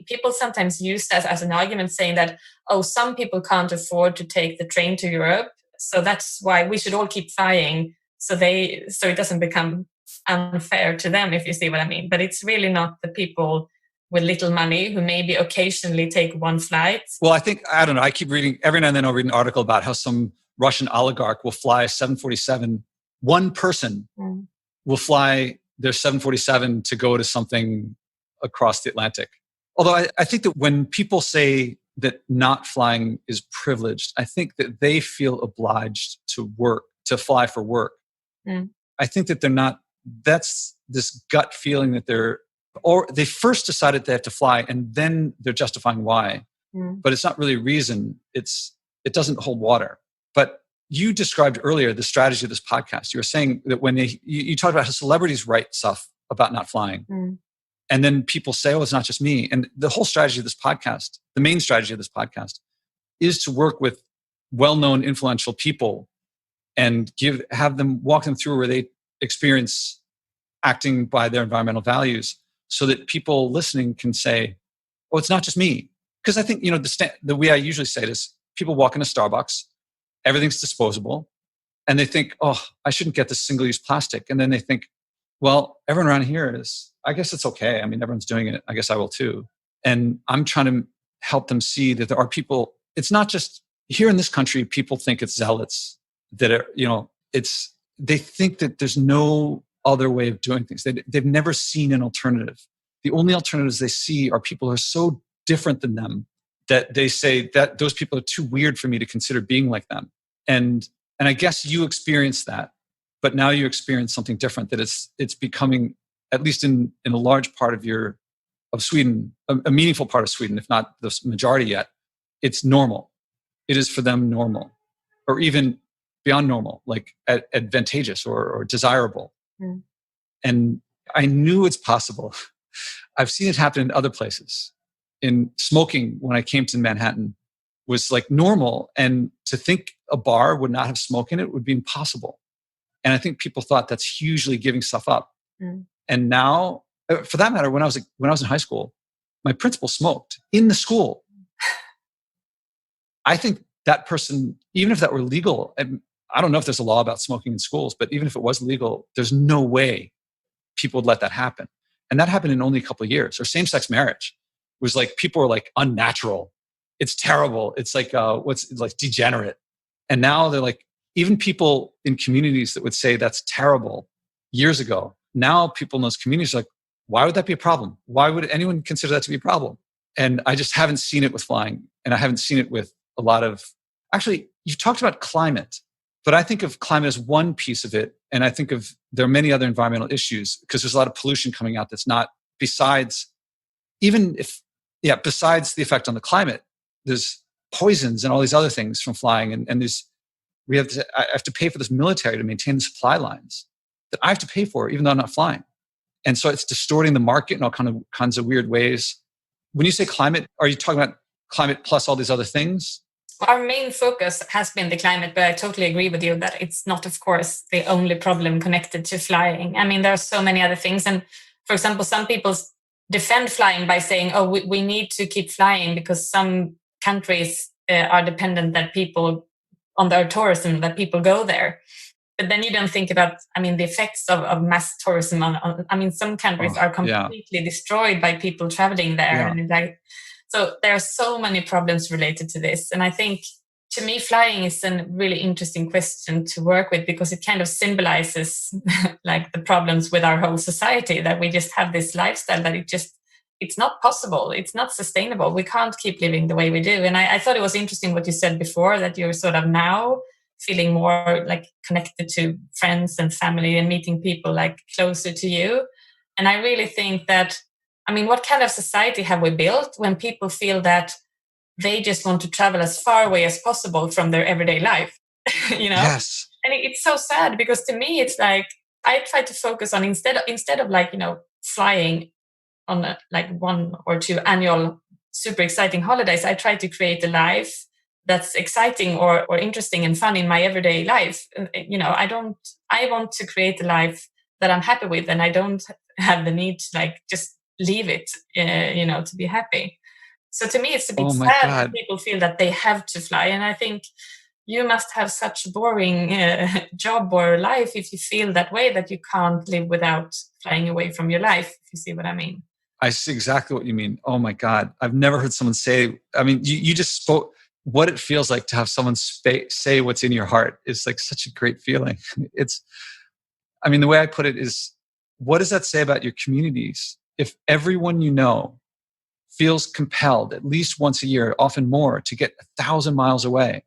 People sometimes use that as an argument, saying that, some people can't afford to take the train to Europe, so that's why we should all keep flying, so it doesn't become unfair to them, if you see what I mean. But it's really not the people with little money who maybe occasionally take one flight. Well, I don't know. I keep reading, every now and then I'll read an article about how some Russian oligarch will fly a 747. One person will fly their 747 to go to something across the Atlantic. Although I think that when people say that not flying is privileged, I think that they feel obliged to fly for work. I think that they're not, that's this gut feeling that they first decided they have to fly and then they're justifying why. But it's not really a reason. It doesn't hold water. But you described earlier the strategy of this podcast. You were saying that when you talked about how celebrities write stuff about not flying. And then people say, it's not just me. And the whole strategy of this podcast, the main strategy of this podcast, is to work with well-known, influential people and have them walk them through where they experience acting by their environmental values, so that people listening can say, it's not just me. Because I think, the way I usually say it is, people walk into Starbucks, everything's disposable, and they think, I shouldn't get this single-use plastic. And then they think, well, everyone around here I guess it's okay. I mean, everyone's doing it. I guess I will too. And I'm trying to help them see that there are people, it's not just here in this country, people think it's zealots that are, they think that there's no other way of doing things. They've never seen an alternative. The only alternatives they see are people who are so different than them that they say that those people are too weird for me to consider being like them. And I guess you experienced that, but now you experience something different, that it's becoming, at least in a large part of Sweden, a meaningful part of Sweden, if not the majority yet, it's normal. It is for them normal, or even beyond normal, like advantageous or desirable. And I knew it's possible. I've seen it happen in other places. In smoking, when I came to Manhattan, was like normal. And to think a bar would not have smoke in it would be impossible. And I think people thought that's hugely giving stuff up. And now, for that matter, when I was in high school, my principal smoked in the school. I think that person, even if that were legal, I don't know if there's a law about smoking in schools, but even if it was legal, there's no way people would let that happen. And that happened in only a couple of years. Or same-sex marriage was like, people were like, unnatural. It's terrible. It's like, degenerate. And now they're like, even people in communities that would say that's terrible years ago, now people in those communities are like, why would that be a problem? Why would anyone consider that to be a problem? And I just haven't seen it with flying. And I haven't seen it with a lot of, actually, you've talked about climate, but I think of climate as one piece of it. And I think there are many other environmental issues, because there's a lot of pollution coming out that's not, besides the effect on the climate, there's poisons and all these other things from flying. And I have to pay for this military to maintain the supply lines that I have to pay for, even though I'm not flying. And so it's distorting the market in all kinds of weird ways. When you say climate, are you talking about climate plus all these other things? Our main focus has been the climate, but I totally agree with you that it's not, of course, the only problem connected to flying. I mean, there are so many other things. And for example, some people defend flying by saying, we need to keep flying because some countries are dependent on their tourism, that people go there. But then you don't think about, the effects of mass tourism some countries are completely destroyed by people traveling there. Yeah. And so there are so many problems related to this. And I think, to me, flying is a really interesting question to work with, because it kind of symbolizes like the problems with our whole society, that we just have this lifestyle that it's not possible. It's not sustainable. We can't keep living the way we do. And I thought it was interesting what you said before, that you're sort of now feeling more like connected to friends and family and meeting people like closer to you. And I really think that, I mean, what kind of society have we built when people feel that they just want to travel as far away as possible from their everyday life, you know? Yes. And it's so sad because to me, it's like, I try to focus on instead of like, flying on like 1 or 2 annual super exciting holidays, I try to create a life that's exciting or interesting and fun in my everyday life. I want to create a life that I'm happy with, and I don't have the need to like just leave it, to be happy. So to me, it's a bit Oh my sad that God. people feel that they have to fly. And I think you must have such boring job or life if you feel that way, that you can't live without flying away from your life, if you see what I mean. I see exactly what you mean. Oh my God. I've never heard someone say, I mean, you just spoke what it feels like to have someone say what's in your heart is like such a great feeling. I mean, the way I put it is, what does that say about your communities? If everyone you know feels compelled at least once a year, often more, to get 1,000 miles away,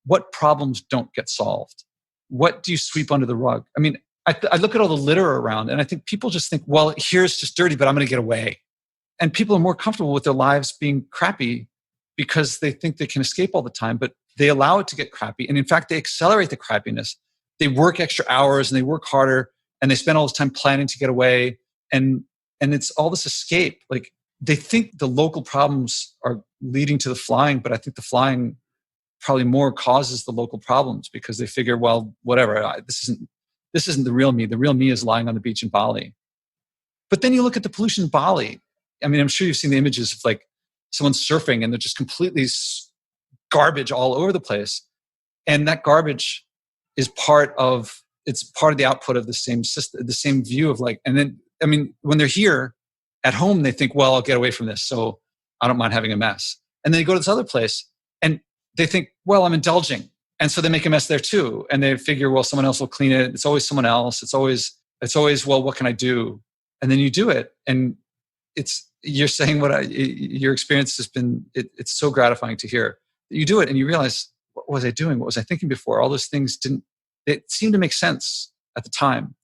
what problems don't get solved? What do you sweep under the rug? I mean, I look at all the litter around and I think people just think, well, here's just dirty, but I'm going to get away. And people are more comfortable with their lives being crappy because they think they can escape all the time, but they allow it to get crappy. And in fact, they accelerate the crappiness. They work extra hours and they work harder and they spend all this time planning to get away. And it's all this escape. Like, they think the local problems are leading to the flying, but I think the flying probably more causes the local problems because they figure, well, whatever, this isn't the real me. The real me is lying on the beach in Bali. But then you look at the pollution in Bali. I mean, I'm sure you've seen the images of like someone surfing and they're just completely garbage all over the place. And that garbage is part of the output of the same system, the same view of like, and then, I mean, when they're here at home, they think, well, I'll get away from this, so I don't mind having a mess. And then they go to this other place and they think, well, I'm indulging. And so they make a mess there too. And they figure, well, someone else will clean it. It's always someone else. It's always, well, what can I do? And then you do it. And you're saying your experience has been, it's so gratifying to hear. You do it and you realize, what was I doing? What was I thinking before? All those things it seemed to make sense at the time.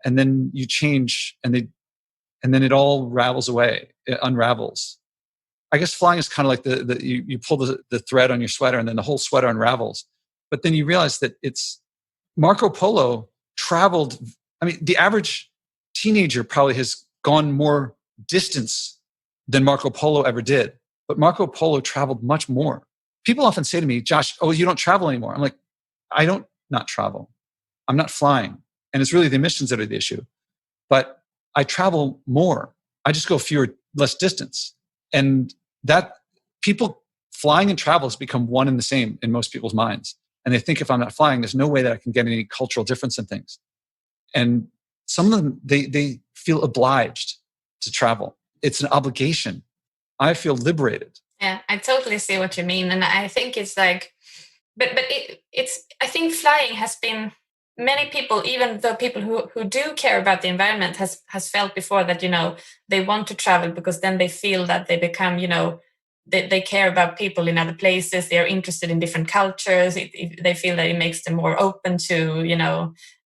And then you change and then it all ravels away. It unravels. I guess flying is kind of like you pull the thread on your sweater and then the whole sweater unravels. But then you realize that it's Marco Polo traveled. I mean, the average teenager probably has gone more distance than Marco Polo ever did. But Marco Polo traveled much more. People often say to me, Josh, oh, you don't travel anymore. I'm like, I don't not travel. I'm not flying. And it's really the emissions that are the issue. But I travel more. I just go less distance. And that people flying and travel has become one and the same in most people's minds. And they think if I'm not flying, there's no way that I can get any cultural difference in things. And some of them, they feel obliged to travel. It's an obligation. I feel liberated. Yeah, I totally see what you mean. And I think it's like, I think flying has been, many people, even the people who do care about the environment has felt before that, they want to travel because then they feel that they become, they care about people in other places. They are interested in different cultures. They feel that it makes them more open to,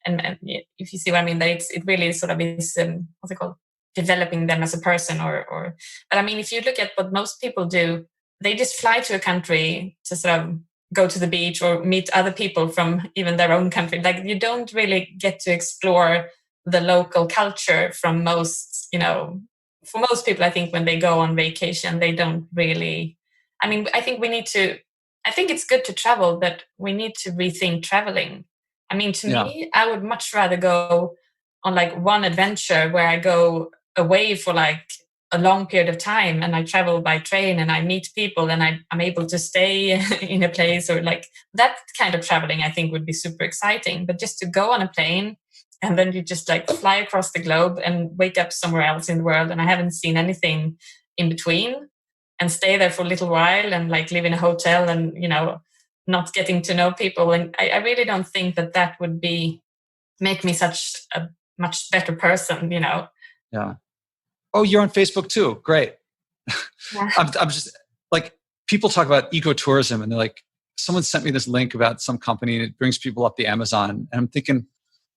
and if you see what I mean, that it really sort of is, what's it called? Developing them as a person but I mean, if you look at what most people do, they just fly to a country to sort of go to the beach or meet other people from even their own country. Like, you don't really get to explore the local culture from most, for most people, I think when they go on vacation, they don't really, I mean, I think it's good to travel, but we need to rethink traveling. I mean, to me, I would much rather go on like one adventure where I go away for like a long period of time and I travel by train and I meet people and I'm able to stay in a place, or like that kind of traveling, I think would be super exciting. But just to go on a plane and then you just like fly across the globe and wake up somewhere else in the world and I haven't seen anything in between, and stay there for a little while and like live in a hotel and, not getting to know people. And I really don't think that would make me such a much better person, Yeah. Oh, you're on Facebook too. Great. Yeah. I'm just like, people talk about ecotourism and they're like, someone sent me this link about some company and it brings people up the Amazon. And I'm thinking,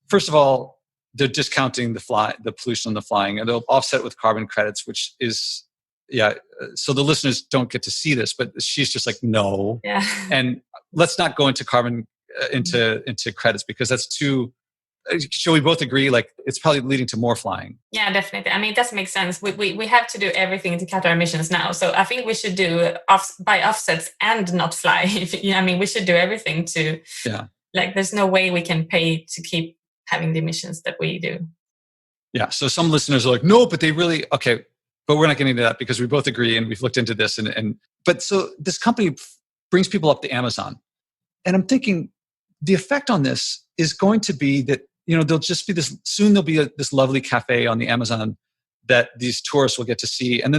first of all, they're discounting the pollution on the flying, and they'll offset it with carbon credits, which is, yeah. So the listeners don't get to see this, but she's just like, no. Yeah. And let's not go into carbon, into credits, because that's too, shall we both agree, like it's probably leading to more flying? Yeah, definitely. I mean, it does make sense. We have to do everything to cut our emissions now. So I think we should do buy offsets and not fly. I mean, we should do everything to, like, there's no way we can pay to keep having the emissions that we do. Yeah. So some listeners are like, no, but they really, okay, but we're not getting into that because we both agree and we've looked into this. But so this company brings people up the Amazon. And I'm thinking the effect on this is going to be that, there'll just be this, soon there'll be this lovely cafe on the Amazon that these tourists will get to see. And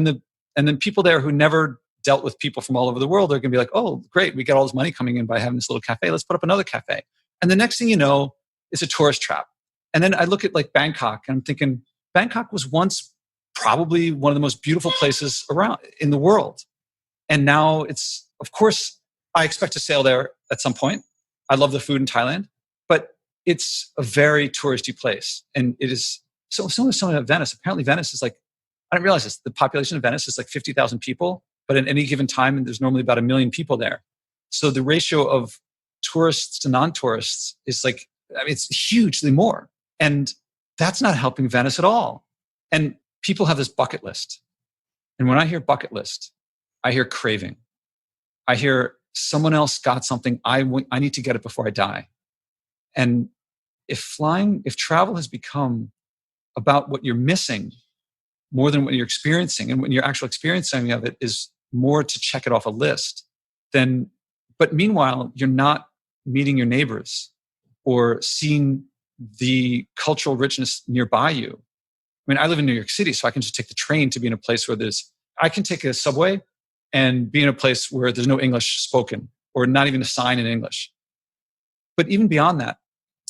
then people there who never dealt with people from all over the world are going to be like, oh, great, we got all this money coming in by having this little cafe. Let's put up another cafe. And the next thing you know, it's a tourist trap. And then I look at like Bangkok and I'm thinking, Bangkok was once probably one of the most beautiful places around in the world. And now it's, of course, I expect to sail there at some point. I love the food in Thailand, but it's a very touristy place. And it is so similar to Venice. Apparently Venice is like, I didn't realize this, the population of Venice is like 50,000 people, but at any given time, there's normally about 1 million people there. So the ratio of tourists to non-tourists is like, I mean, it's hugely more. And that's not helping Venice at all. And people have this bucket list. And when I hear bucket list, I hear craving. I hear someone else got something. I need to get it before I die. And if travel has become about what you're missing more than what you're experiencing, and when your actual experiencing of it is more to check it off a list, but meanwhile, you're not meeting your neighbors or seeing the cultural richness nearby you. I mean, I live in New York City, so I can just take the train to be in a place where I can take a subway and be in a place where there's no English spoken or not even a sign in English. But even beyond that,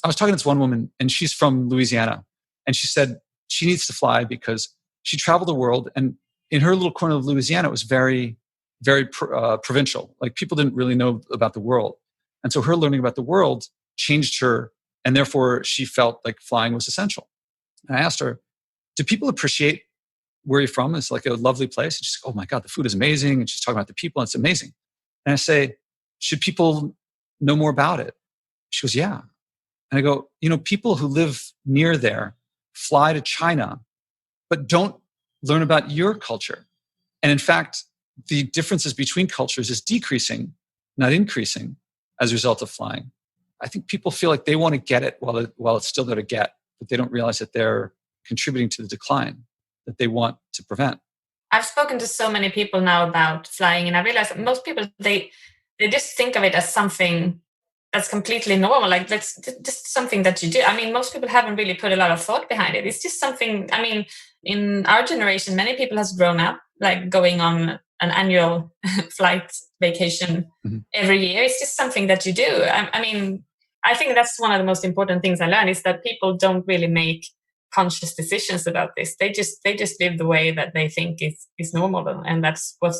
I was talking to this one woman and she's from Louisiana, and she said she needs to fly because she traveled the world, and in her little corner of Louisiana, it was very, very provincial. Like people didn't really know about the world. And so her learning about the world changed her, and therefore she felt like flying was essential. And I asked her, do people appreciate where you're from? It's like a lovely place. And she's like, oh my God, the food is amazing. And she's talking about the people, and it's amazing. And I say, should people know more about it? She goes, yeah. And I go, people who live near there fly to China, but don't learn about your culture. And in fact, the differences between cultures is decreasing, not increasing, as a result of flying. I think people feel like they want to get it while it's still there to get, but they don't realize that they're contributing to the decline that they want to prevent. I've spoken to so many people now about flying, and I realize that most people, they just think of it as something that's completely normal. Like, that's just something that you do. I mean, most people haven't really put a lot of thought behind it. It's just something, I mean, in our generation, many people has grown up like going on an annual flight vacation every year. It's just something that you do. I mean, I think that's one of the most important things I learned, is that people don't really make conscious decisions about this. They just live the way that they think is normal, and that's what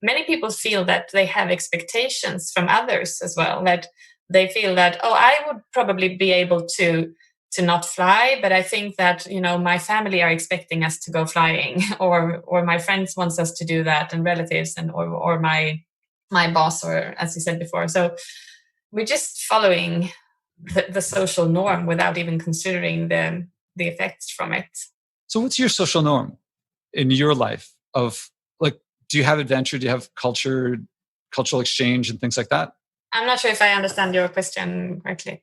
many people feel, that they have expectations from others as well, that they feel that, oh, I would probably be able to not fly, but I think that my family are expecting us to go flying, or my friends wants us to do that, and relatives, and or my boss, or as you said before. So we're just following the social norm without even considering the effects from it. So what's your social norm in your life of, like, do you have adventure? Do you have cultural exchange and things like that? I'm not sure if I understand your question correctly.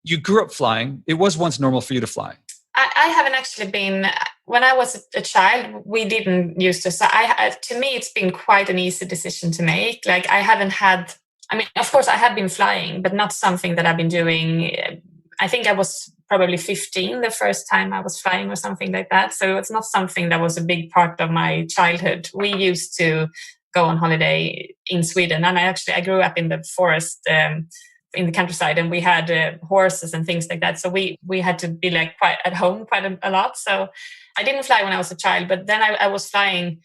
You grew up flying. It was once normal for you to fly. I haven't actually been. When I was a child, we didn't used to. So to me, it's been quite an easy decision to make. Like, I haven't had. I mean, of course, I have been flying, but not something that I've been doing. I think I was probably 15 the first time I was flying, or something like that. So it's not something that was a big part of my childhood. We used to go on holiday in Sweden, and I grew up in the forest, in the countryside, and we had horses and things like that. So we had to be like quite at home quite a lot. So I didn't fly when I was a child, but then I was flying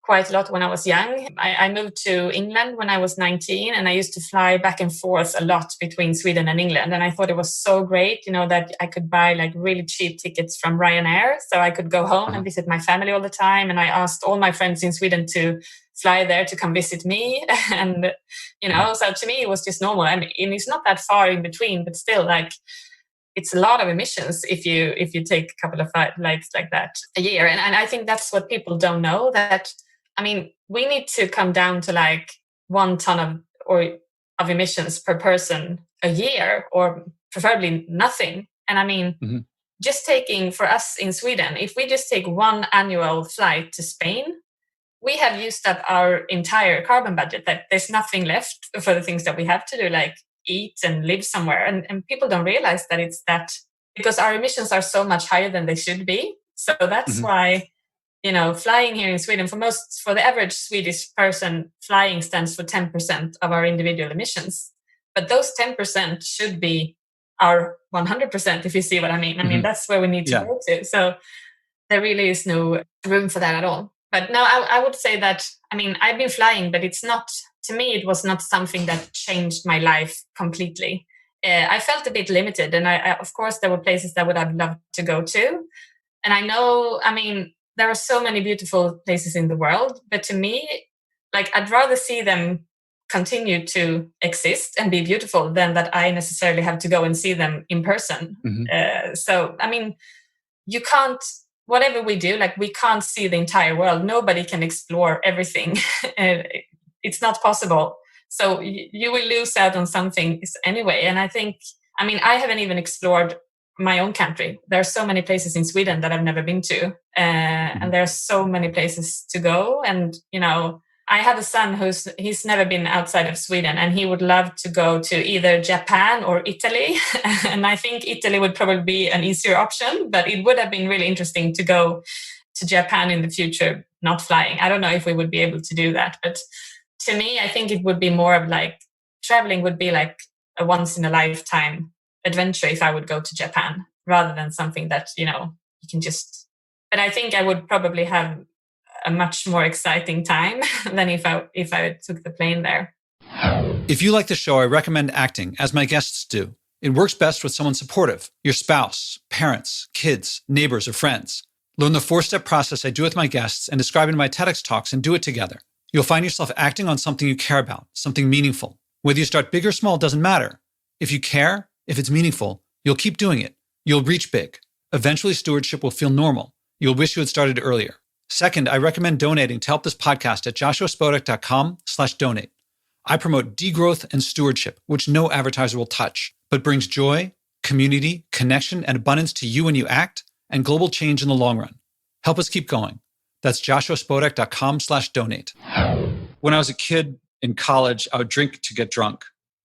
quite a lot when I was young. I moved to England when I was 19, and I used to fly back and forth a lot between Sweden and England. And I thought it was so great, that I could buy like really cheap tickets from Ryanair. So I could go home and visit my family all the time. And I asked all my friends in Sweden to fly there to come visit me. And, so to me, it was just normal. I mean, it's not that far in between, but still like, it's a lot of emissions if you take a couple of flights like that a year. And I think that's what people don't know, that, I mean, we need to come down to like 1 ton of emissions per person a year, or preferably nothing. And I mean, just taking, for us in Sweden, if we just take 1 annual flight to Spain, we have used up our entire carbon budget. That there's nothing left for the things that we have to do, like eat and live somewhere. And people don't realize that it's that, because our emissions are so much higher than they should be. So that's why, flying here in Sweden, for the average Swedish person, flying stands for 10% of our individual emissions. But those 10% should be our 100%, if you see what I mean. I mean, that's where we need to go to. So there really is no room for that at all. But no, I would say that, I mean, I've been flying, but it's not, to me, it was not something that changed my life completely. I felt a bit limited. And I, of course, there were places that I would have loved to go to. And I know, I mean, there are so many beautiful places in the world. But to me, like, I'd rather see them continue to exist and be beautiful than that I necessarily have to go and see them in person. So, I mean, you can't, whatever we do, like, we can't see the entire world. Nobody can explore everything. It's not possible. So you will lose out on something anyway. And I think, I mean, I haven't even explored my own country. There are so many places in Sweden that I've never been to. And there are so many places to go. And, I have a son he's never been outside of Sweden, and he would love to go to either Japan or Italy. And I think Italy would probably be an easier option, but it would have been really interesting to go to Japan in the future, not flying. I don't know if we would be able to do that, but to me, I think it would be more of like, traveling would be like a once in a lifetime adventure if I would go to Japan, rather than something that, you can just, but I think I would probably have a much more exciting time than if I took the plane there. If you like the show, I recommend acting, as my guests do. It works best with someone supportive, your spouse, parents, kids, neighbors, or friends. Learn the 4-step process I do with my guests and describe in my TEDx talks, and do it together. You'll find yourself acting on something you care about, something meaningful. Whether you start big or small doesn't matter. If you care, if it's meaningful, you'll keep doing it. You'll reach big. Eventually, stewardship will feel normal. You'll wish you had started earlier. Second, I recommend donating to help this podcast at joshuaspodek.com/donate. I promote degrowth and stewardship, which no advertiser will touch, but brings joy, community, connection, and abundance to you when you act, and global change in the long run. Help us keep going. That's joshuaspodek.com/donate. When I was a kid in college, I would drink to get drunk,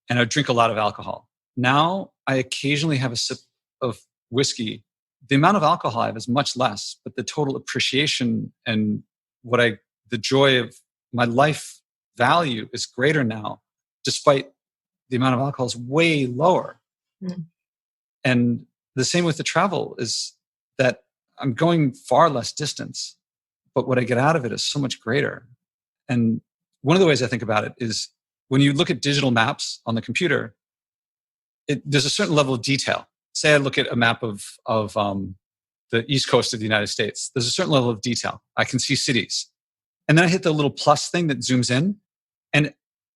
and I would drink a lot of alcohol. Now, I occasionally have a sip of whiskey. The amount of alcohol I have is much less, but the total appreciation and the joy of my life value is greater now, despite the amount of alcohol is way lower. And the same with the travel, is that I'm going far less distance, but what I get out of it is so much greater. And one of the ways I think about it is, when you look at digital maps on the computer, there's a certain level of detail. Say I look at a map of the East Coast of the United States. There's a certain level of detail. I can see cities. And then I hit the little plus thing that zooms in. And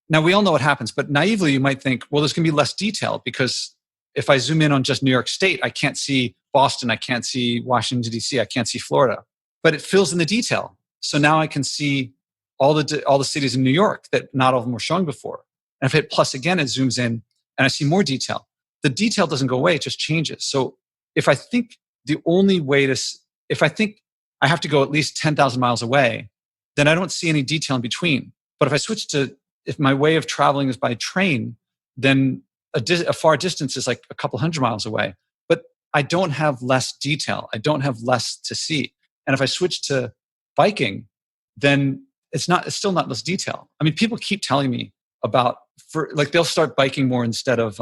now we all know what happens, but naively you might think, well, there's going to be less detail, because if I zoom in on just New York State, I can't see Boston, I can't see Washington, D.C., I can't see Florida. But it fills in the detail. So now I can see all the cities in New York that not all of them were showing before. And if I hit plus again, it zooms in and I see more detail. The detail doesn't go away, it just changes. So if I think if I think I have to go at least 10,000 miles away, then I don't see any detail in between. But if my way of traveling is by train, then a far distance is like a couple hundred miles away. But I don't have less detail. I don't have less to see. And if I switch to biking, then it's still not less detail. I mean, people keep telling me they'll start biking more instead of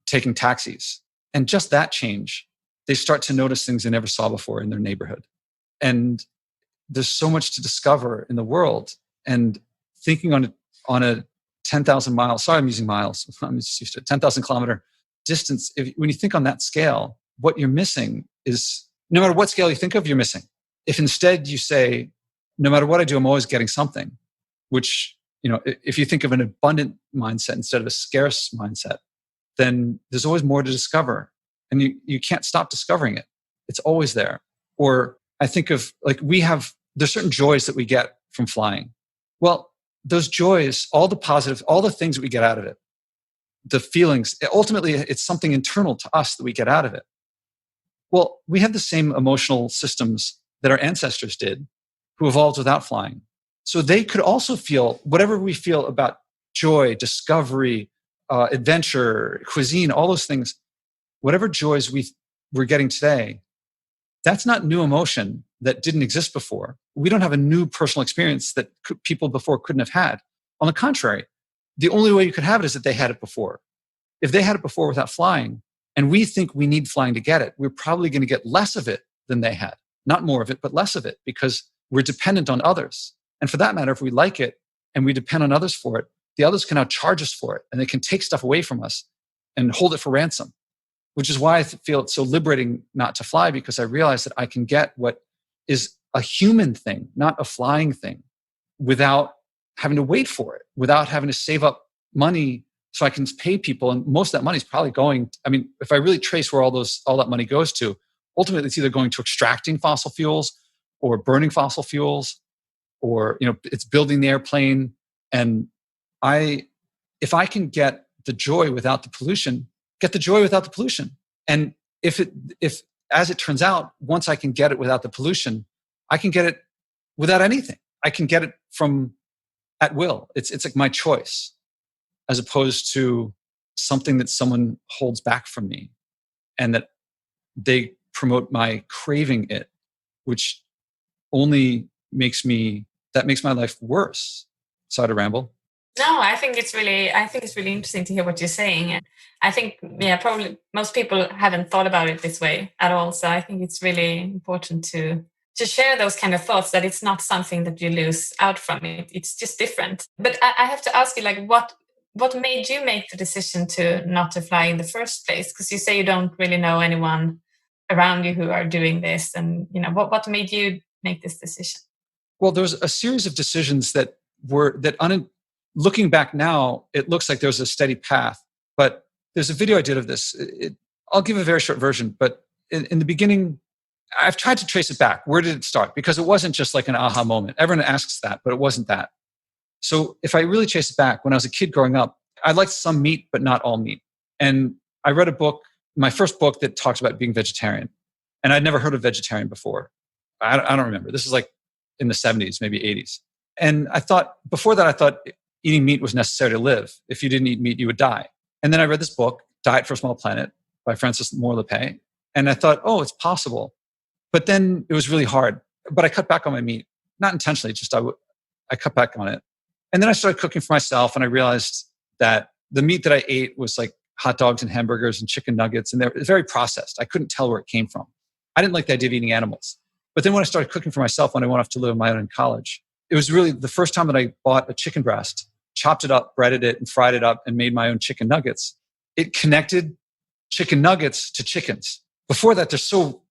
taking taxis. And just that change, they start to notice things they never saw before in their neighborhood. And there's so much to discover in the world. And thinking on a 10,000 mile, sorry, I'm using miles. I'm just used to 10,000 kilometer distance. When you think on that scale, what you're missing is, no matter what scale you think of, you're missing. If instead you say, no matter what I do, I'm always getting something, which, if you think of an abundant mindset instead of a scarce mindset, then there's always more to discover. And you can't stop discovering it. It's always there. Or I think of there's certain joys that we get from flying. Well, those joys, all the positive, all the things that we get out of it, the feelings, ultimately it's something internal to us that we get out of it. Well, we have the same emotional systems that our ancestors did who evolved without flying. So they could also feel whatever we feel about joy, discovery, adventure, cuisine, all those things, whatever joys we're getting today, that's not new emotion that didn't exist before. We don't have a new personal experience that people before couldn't have had. On the contrary, the only way you could have it is that they had it before. If they had it before without flying, and we think we need flying to get it, we're probably going to get less of it than they had. Not more of it, but less of it, because we're dependent on others. And for that matter, if we like it and we depend on others for it, the others can now charge us for it, and they can take stuff away from us and hold it for ransom, which is why I feel it's so liberating not to fly, because I realize that I can get what is a human thing, not a flying thing, without having to wait for it, without having to save up money so I can pay people. And most of that money is probably going, if I really trace where all that money goes to, ultimately it's either going to extracting fossil fuels or burning fossil fuels, or, it's building the airplane. And if I can get the joy without the pollution, get the joy without the pollution. And if as it turns out, once I can get it without the pollution, I can get it without anything. I can get it from at will. It's like my choice, as opposed to something that someone holds back from me and that they promote my craving it, which only makes my life worse. Sorry to ramble. No, I think it's really interesting to hear what you're saying. And I think, probably most people haven't thought about it this way at all. So I think it's really important to share those kind of thoughts, that it's not something that you lose out from it. It's just different. But I have to ask you, what made you make the decision not to fly in the first place? Because you say you don't really know anyone around you who are doing this. And, what made you make this decision? Well, there was a series of decisions looking back now, it looks like there was a steady path. But there's a video I did of this. I'll give a very short version. But in the beginning, I've tried to trace it back. Where did it start? Because it wasn't just like an aha moment. Everyone asks that, but it wasn't that. So if I really trace it back, when I was a kid growing up, I liked some meat, but not all meat. And I read a book, my first book, that talks about being vegetarian. And I'd never heard of vegetarian before. I don't remember. This is like in the 70s, maybe 80s. And before that, I thought eating meat was necessary to live. If you didn't eat meat, you would die. And then I read this book, Diet for a Small Planet by Francis Moore Lepay. And I thought, oh, it's possible. But then it was really hard. But I cut back on my meat, not intentionally, just I cut back on it. And then I started cooking for myself, and I realized that the meat that I ate was like hot dogs and hamburgers and chicken nuggets, and they're very processed. I couldn't tell where it came from. I didn't like the idea of eating animals. But then when I started cooking for myself, when I went off to live on my own in college, it was really the first time that I bought a chicken breast, chopped it up, breaded it, and fried it up, and made my own chicken nuggets. It connected chicken nuggets to chickens. Before that, they're so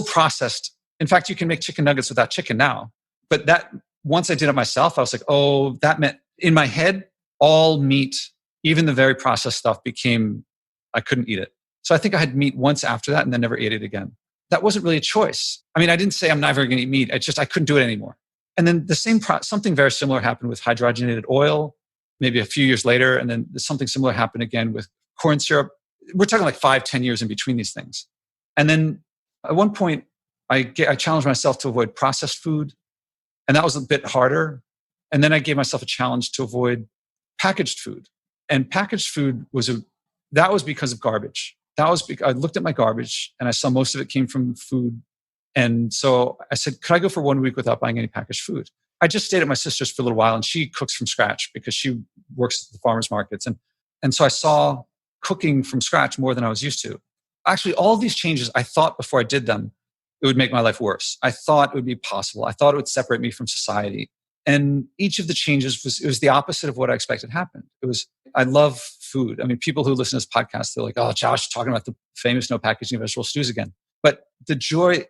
processed. In fact, you can make chicken nuggets without chicken now. But that, once I did it myself, I was like, oh, that meant, in my head, all meat, even the very processed stuff, I couldn't eat it. So I think I had meat once after that and then never ate it again. That wasn't really a choice. I didn't say I'm never going to eat meat. I couldn't do it anymore. And then something very similar happened with hydrogenated oil, maybe a few years later. And then something similar happened again with corn syrup. We're talking like 5-10 years in between these things. And then at one point, I challenged myself to avoid processed food. And that was a bit harder. And then I gave myself a challenge to avoid packaged food. And packaged food was because of garbage. I looked at my garbage and I saw most of it came from food. And so I said, could I go for 1 week without buying any packaged food? I just stayed at my sister's for a little while, and she cooks from scratch because she works at the farmers markets. And so I saw cooking from scratch more than I was used to. Actually, all of these changes, I thought before I did them, it would make my life worse. I thought it would be possible. I thought it would separate me from society. And each of the changes was the opposite of what I expected happened. I love food. I mean, people who listen to this podcast, they're like, oh, Josh, talking about the famous no packaging vegetable stews again. But the joy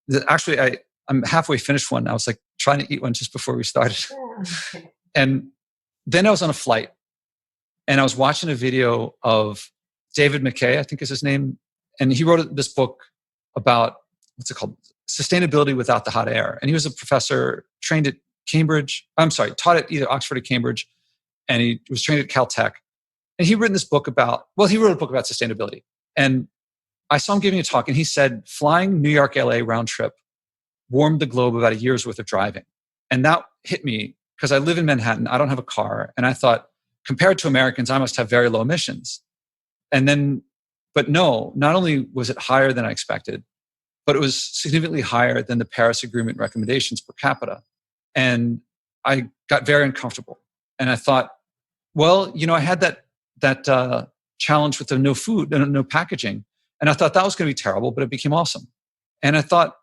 that actually I'm halfway finished one. I was like trying to eat one just before we started. And then I was on a flight and I was watching a video of David McKay, I think is his name. And he wrote this book about, what's it called? Sustainability Without the Hot Air. And he was a professor trained at taught at either Oxford or Cambridge. And he was trained at Caltech. And he wrote a book about sustainability. And I saw him giving a talk and he said, flying New York, LA round trip warmed the globe about a year's worth of driving. And that hit me because I live in Manhattan. I don't have a car. And I thought, compared to Americans, I must have very low emissions. But no, not only was it higher than I expected, but it was significantly higher than the Paris Agreement recommendations per capita. And I got very uncomfortable. And I thought, well, I had that challenge with the no food, no packaging. And I thought that was going to be terrible, but it became awesome. And I thought,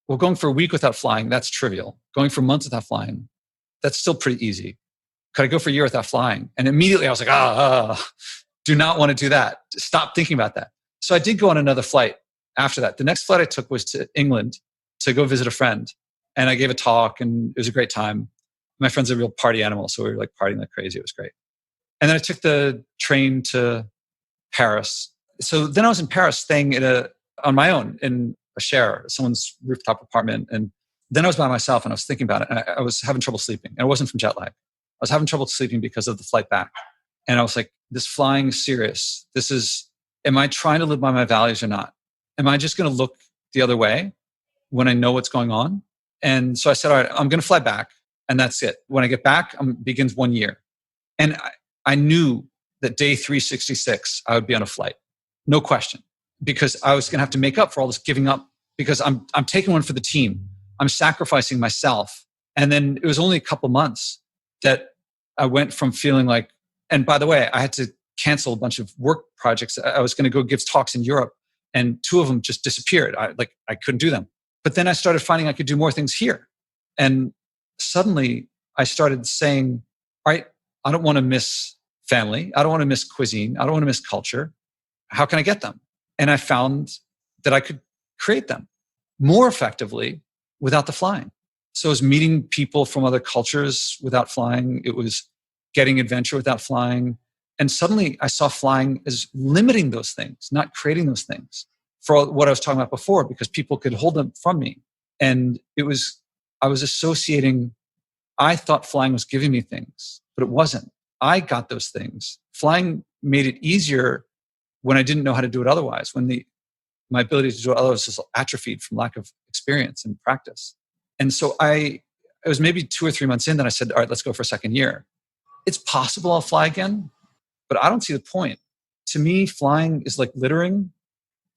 well, going for a week without flying, that's trivial. Going for months without flying, that's still pretty easy. Could I go for a year without flying? And immediately I was like, do not want to do that. Stop thinking about that. So I did go on another flight after that. The next flight I took was to England to go visit a friend. And I gave a talk and it was a great time. My friend's a real party animal. So we were like partying like crazy. It was great. And then I took the train to Paris. So then I was in Paris staying on my own in a share, someone's rooftop apartment. And then I was by myself and I was thinking about it. And I was having trouble sleeping. And it wasn't from jet lag. I was having trouble sleeping because of the flight back. And I was like, this flying is serious. Am I trying to live by my values or not? Am I just going to look the other way when I know what's going on? And so I said, all right, I'm going to fly back. And that's it. When I get back, begins 1 year. And I knew that day 366, I would be on a flight. No question. Because I was going to have to make up for all this giving up because I'm taking one for the team. I'm sacrificing myself. And then it was only a couple months that I went from feeling like, and by the way, I had to cancel a bunch of work projects. I was going to go give talks in Europe and 2 of them just disappeared. I couldn't do them. But then I started finding I could do more things here. And suddenly I started saying, all right, I don't want to miss family. I don't want to miss cuisine. I don't want to miss culture. How can I get them? And I found that I could create them more effectively without the flying. So it was meeting people from other cultures without flying. It was getting adventure without flying. And suddenly I saw flying as limiting those things, not creating those things for what I was talking about before, because people could hold them from me. And I was associating, I thought flying was giving me things, but it wasn't. I got those things. Flying made it easier when I didn't know how to do it otherwise, when my ability to do it otherwise was atrophied from lack of experience and practice. And so it was maybe 2 or 3 months in that I said, all right, let's go for a second year. It's possible I'll fly again, but I don't see the point. To me, flying is like littering.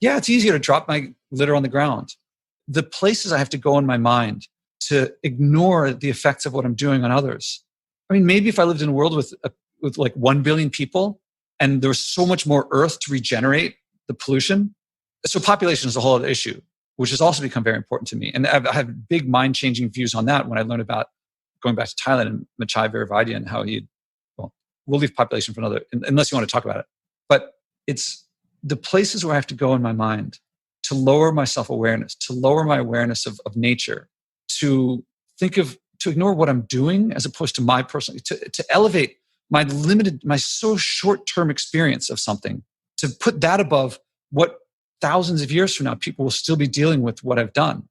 Yeah, it's easier to drop my litter on the ground. The places I have to go in my mind to ignore the effects of what I'm doing on others. I mean, maybe if I lived in a world with like 1 billion people and there was so much more earth to regenerate the pollution. So population is a whole other issue, which has also become very important to me. And I have big mind-changing views on that when I learned about going back to Thailand and Maja Rosén and how we'll leave population for another, unless you want to talk about it. But it's the places where I have to go in my mind to lower my self-awareness, to lower my awareness of nature, to ignore what I'm doing as opposed to my personal, to elevate my so short-term experience of something, to put that above what thousands of years from now, people will still be dealing with what I've done.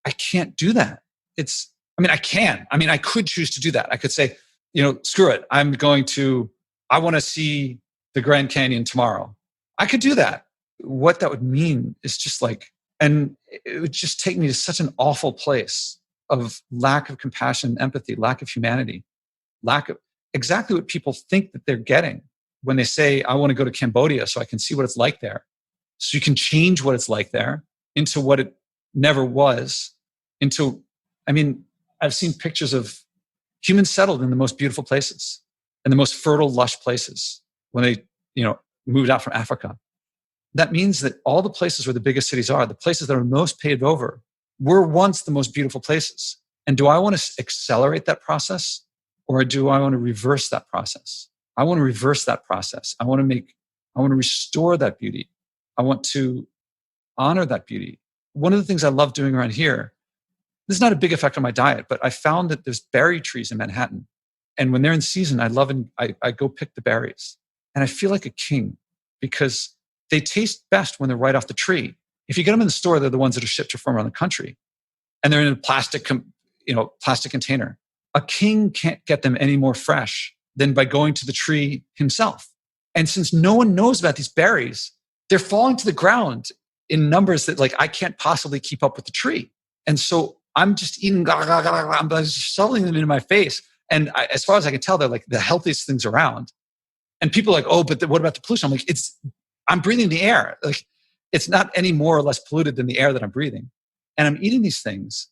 I can't do that. I can. I could choose to do that. I could say, screw it. I want to see the Grand Canyon tomorrow. I could do that. What that would mean is just and it would just take me to such an awful place of lack of compassion, empathy, lack of humanity, lack of exactly what people think that they're getting when they say, I want to go to Cambodia so I can see what it's like there. So you can change what it's like there into what it never was. I've seen pictures of humans settled in the most beautiful places and the most fertile, lush places when they, moved out from Africa. That means that all the places where the biggest cities are, the places that are most paved over, were once the most beautiful places. And do I want to accelerate that process, or do I want to reverse that process? I want to reverse that process. I want to restore that beauty. I want to honor that beauty. One of the things I love doing around here, this is not a big effect on my diet, but I found that there's berry trees in Manhattan. And when they're in season, I go pick the berries. And I feel like a king because they taste best when they're right off the tree. If you get them in the store, they're the ones that are shipped from around the country. And they're in a plastic container. A king can't get them any more fresh than by going to the tree himself. And since no one knows about these berries, they're falling to the ground in numbers that I can't possibly keep up with the tree. And so I'm just eating, I'm just shoveling them into my face. And as far as I can tell, they're like the healthiest things around. And people are like, oh, but what about the pollution? I'm like, I'm breathing the air. Like, it's not any more or less polluted than the air that I'm breathing. And I'm eating these things.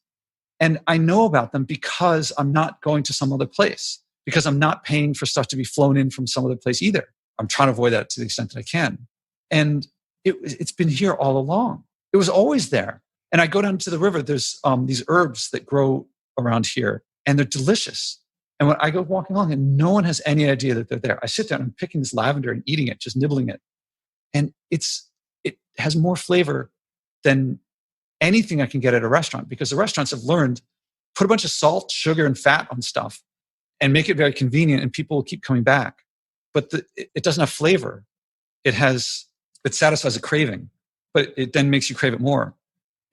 And I know about them because I'm not going to some other place, because I'm not paying for stuff to be flown in from some other place either. I'm trying to avoid that to the extent that I can. And it's been here all along. It was always there. And I go down to the river, there's these herbs that grow around here, and they're delicious. And when I go walking along, and no one has any idea that they're there, I sit down and I'm picking this lavender and eating it, just nibbling it. And it has more flavor than anything I can get at a restaurant, because the restaurants have learned, put a bunch of salt, sugar, and fat on stuff and make it very convenient, and people will keep coming back. But it doesn't have flavor. It satisfies a craving, but it then makes you crave it more.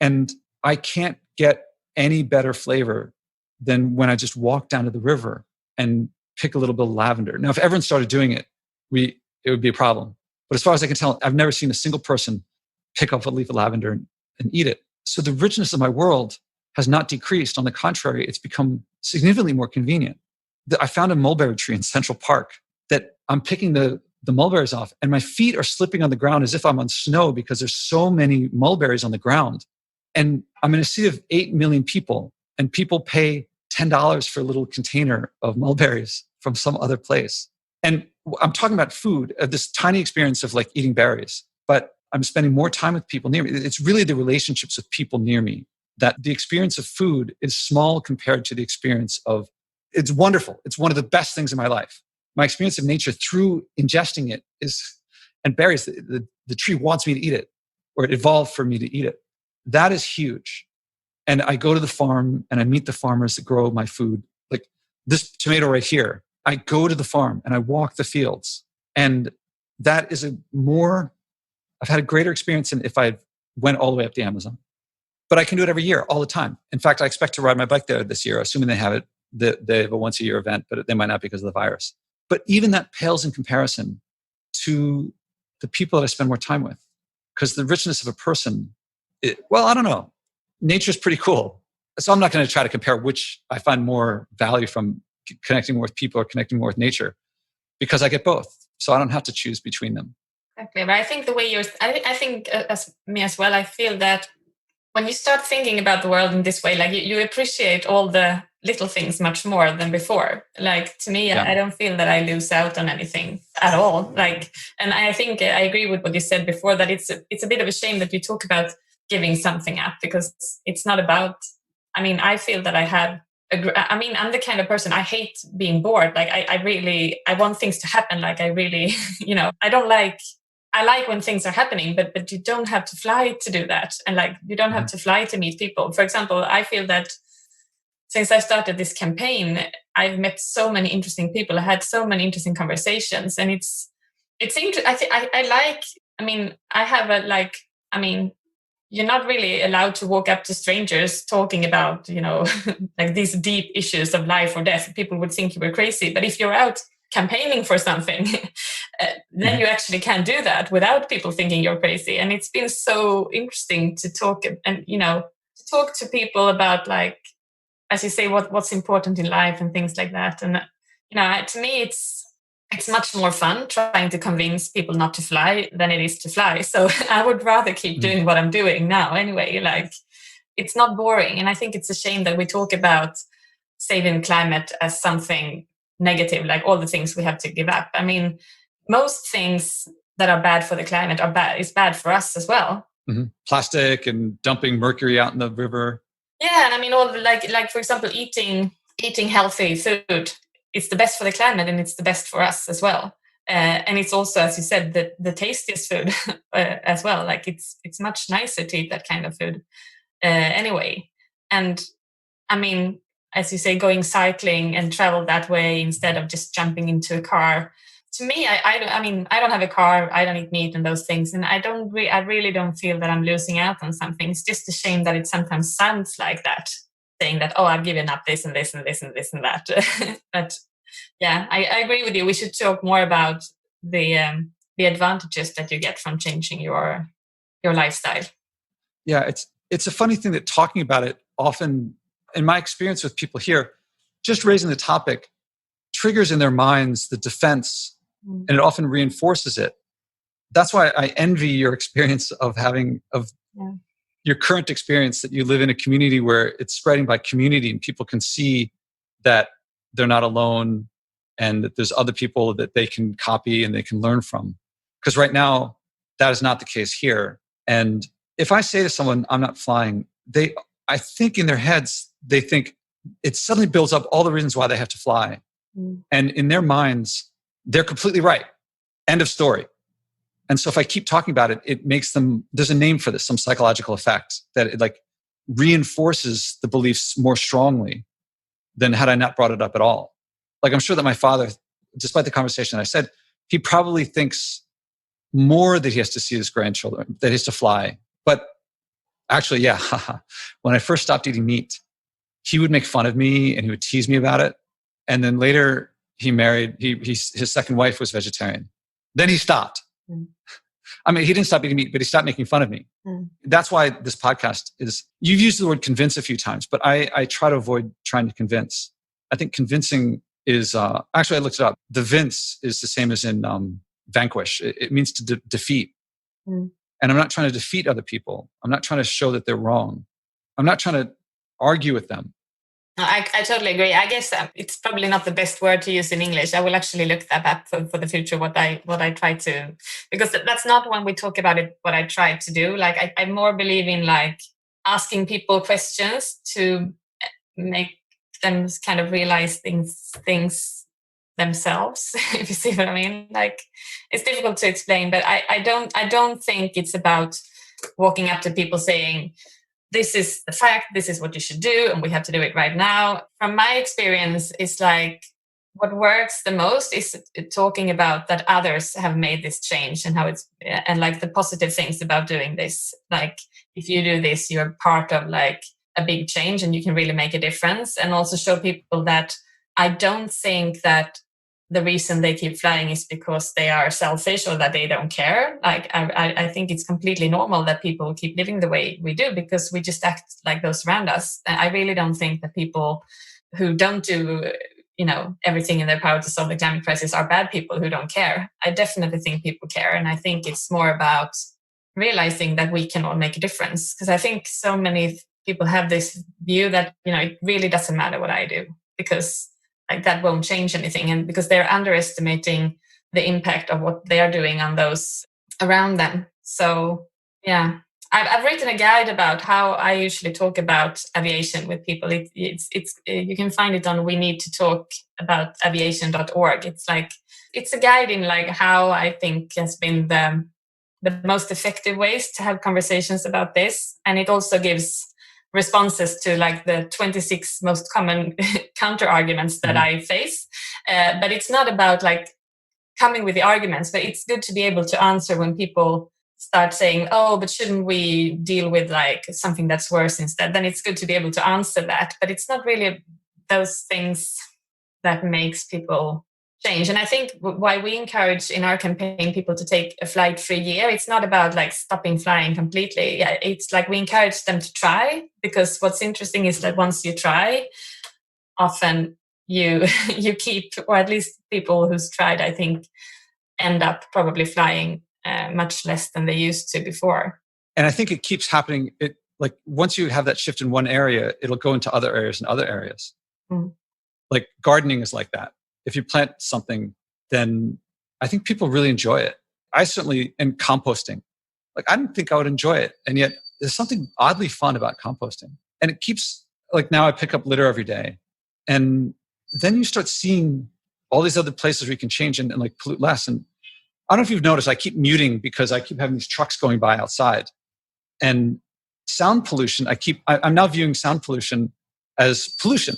And I can't get any better flavor than when I just walk down to the river and pick a little bit of lavender. Now, if everyone started doing it, it would be a problem. But as far as I can tell, I've never seen a single person pick up a leaf of lavender and eat it. So the richness of my world has not decreased. On the contrary, it's become significantly more convenient. I found a mulberry tree in Central Park that I'm picking the mulberries off, and my feet are slipping on the ground as if I'm on snow because there's so many mulberries on the ground. And I'm in a city of 8 million people, and people pay $10 for a little container of mulberries from some other place. And I'm talking about food, this tiny experience of eating berries, but I'm spending more time with people near me. It's really the relationships with people near me, that the experience of food is small compared to the experience of, it's wonderful. It's one of the best things in my life. My experience of nature through ingesting it and berries, the tree wants me to eat it, or it evolved for me to eat it. That is huge. And I go to the farm and I meet the farmers that grow my food. Like this tomato right here, I go to the farm and I walk the fields. And that is I've had a greater experience than if I went all the way up to Amazon. But I can do it every year, all the time. In fact, I expect to ride my bike there this year, assuming they have it. They have a once a year event, but they might not because of the virus. But even that pales in comparison to the people that I spend more time with. Because the richness of a person, I don't know. Nature's pretty cool. So I'm not going to try to compare which I find more value from connecting more with people or connecting more with nature, because I get both. So I don't have to choose between them. Exactly. But I think the way I think as me as well, I feel that when you start thinking about the world in this way, you appreciate all the little things much more than before. To me, yeah. I don't feel that I lose out on anything at all. And I think I agree with what you said before, that it's a bit of a shame that you talk about giving something up, because it's not about, I feel that I'm the kind of person, I hate being bored. I want things to happen. I really, I like when things are happening, but you don't have to fly to do that. And you don't have to fly to meet people. For example, I feel that since I started this campaign, I've met so many interesting people. I had so many interesting conversations, and it's interesting. You're not really allowed to walk up to strangers talking about, these deep issues of life or death. People would think you were crazy. But if you're out campaigning for something, then you actually can do that without people thinking you're crazy. And it's been so interesting to talk to people about, as you say, what's important in life and things like that. And to me, it's much more fun trying to convince people not to fly than it is to fly. So I would rather keep doing what I'm doing now anyway. It's not boring. And I think it's a shame that we talk about saving climate as something negative, like all the things we have to give up. Most things that are bad for the climate is bad for us as well. Plastic and dumping mercury out in the river. Yeah, and I mean, all the, like for example, eating healthy food. It's the best for the climate, and it's the best for us as well. And it's also, as you said, the tastiest food as well. Like it's much nicer to eat that kind of food anyway. And I mean, as you say, going cycling and travel that way instead of just jumping into a car. To me, I mean, I don't have a car. I don't eat meat and those things, and I really don't feel that I'm losing out on something. It's just a shame that it sometimes sounds like that, saying that, oh, I've given up this and this and this and this and that. But yeah, I agree with you. We should talk more about the advantages that you get from changing your lifestyle. Yeah, it's a funny thing that talking about it often, in my experience with people here, just raising the topic triggers in their minds the defense, and it often reinforces it. That's why I envy your experience of your current experience, that you live in a community where it's spreading by community and people can see that they're not alone and that there's other people that they can copy and they can learn from. Because right now, that is not the case here. And if I say to someone, I'm not flying, I think in their heads, they think it suddenly builds up all the reasons why they have to fly. And in their minds, they're completely right. End of story. And so if I keep talking about it, it makes them, there's a name for this, some psychological effect that it like reinforces the beliefs more strongly than had I not brought it up at all. Like I'm sure that my father, despite the conversation I said, he probably thinks more that he has to see his grandchildren, that he has to fly. But actually, yeah, when I first stopped eating meat, he would make fun of me and he would tease me about it. And then later he married, his second wife was vegetarian. Then he stopped. I mean, he didn't stop eating meat, but he stopped making fun of me. That's why this podcast is, you've used the word convince a few times, but I try to avoid trying to convince. I think convincing is, actually I looked it up. The vince is the same as in vanquish. It means to defeat. And I'm not trying to defeat other people. I'm not trying to show that they're wrong. I'm not trying to argue with them. I totally agree. I guess it's probably not the best word to use in English. I will actually look that up for the future, what I try to, because that's not when we talk about it, what I try to do. Like I more believe in like asking people questions to make them kind of realize things themselves, if you see what I mean. Like it's difficult to explain, but I don't think it's about walking up to people saying, this is the fact, this is what you should do, and we have to do it right now. From my experience, it's like what works the most is talking about that others have made this change and how it's, and like the positive things about doing this. Like if you do this, you're part of like a big change and you can really make a difference. And also show people that I don't think that the reason they keep flying is because they are selfish or that they don't care. Like I think it's completely normal that people keep living the way we do because we just act like those around us. I really don't think that people who don't do, everything in their power to solve the climate crisis are bad people who don't care. I definitely think people care. And I think it's more about realizing that we can all make a difference. Because I think so many people have this view that, it really doesn't matter what I do because like that won't change anything. And because they're underestimating the impact of what they are doing on those around them. So yeah, I've written a guide about how I usually talk about aviation with people. It's you can find it on we need to talk about aviation.org. It's a guide in like how I think has been the most effective ways to have conversations about this. And it also gives responses to like the 26 most common counter arguments that I face. But it's not about like coming with the arguments, but it's good to be able to answer when people start saying, oh, but shouldn't we deal with like something that's worse instead? Then it's good to be able to answer that. But it's not really those things that makes people change. And I think why we encourage in our campaign people to take a flight for a year, it's not about like stopping flying completely. Yeah, it's like we encourage them to try, because what's interesting is that once you try, often you keep, or at least people who's tried, I think, end up probably flying much less than they used to before. And I think it keeps happening. It like once you have that shift in one area, it'll go into other areas and other areas. Like gardening is like that. If you plant something, then I think people really enjoy it. I certainly, and composting. Like, I didn't think I would enjoy it. And yet there's something oddly fun about composting. And it keeps, like, now I pick up litter every day. And then you start seeing all these other places where you can change and like pollute less. And I don't know if you've noticed, I keep muting because I keep having these trucks going by outside. And sound pollution, I'm now viewing sound pollution as pollution.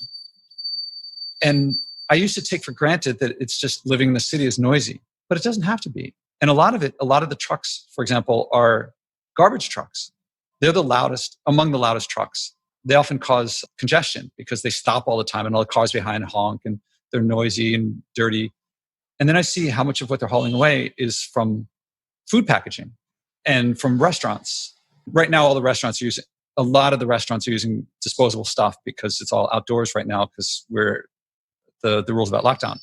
And I used to take for granted that it's just living in the city is noisy, but it doesn't have to be. And a lot of the trucks, for example, are garbage trucks. They're among the loudest trucks. They often cause congestion because they stop all the time and all the cars behind honk and they're noisy and dirty. And then I see how much of what they're hauling away is from food packaging and from restaurants. Right now, a lot of the restaurants are using disposable stuff because it's all outdoors right now because we're the rules about lockdown.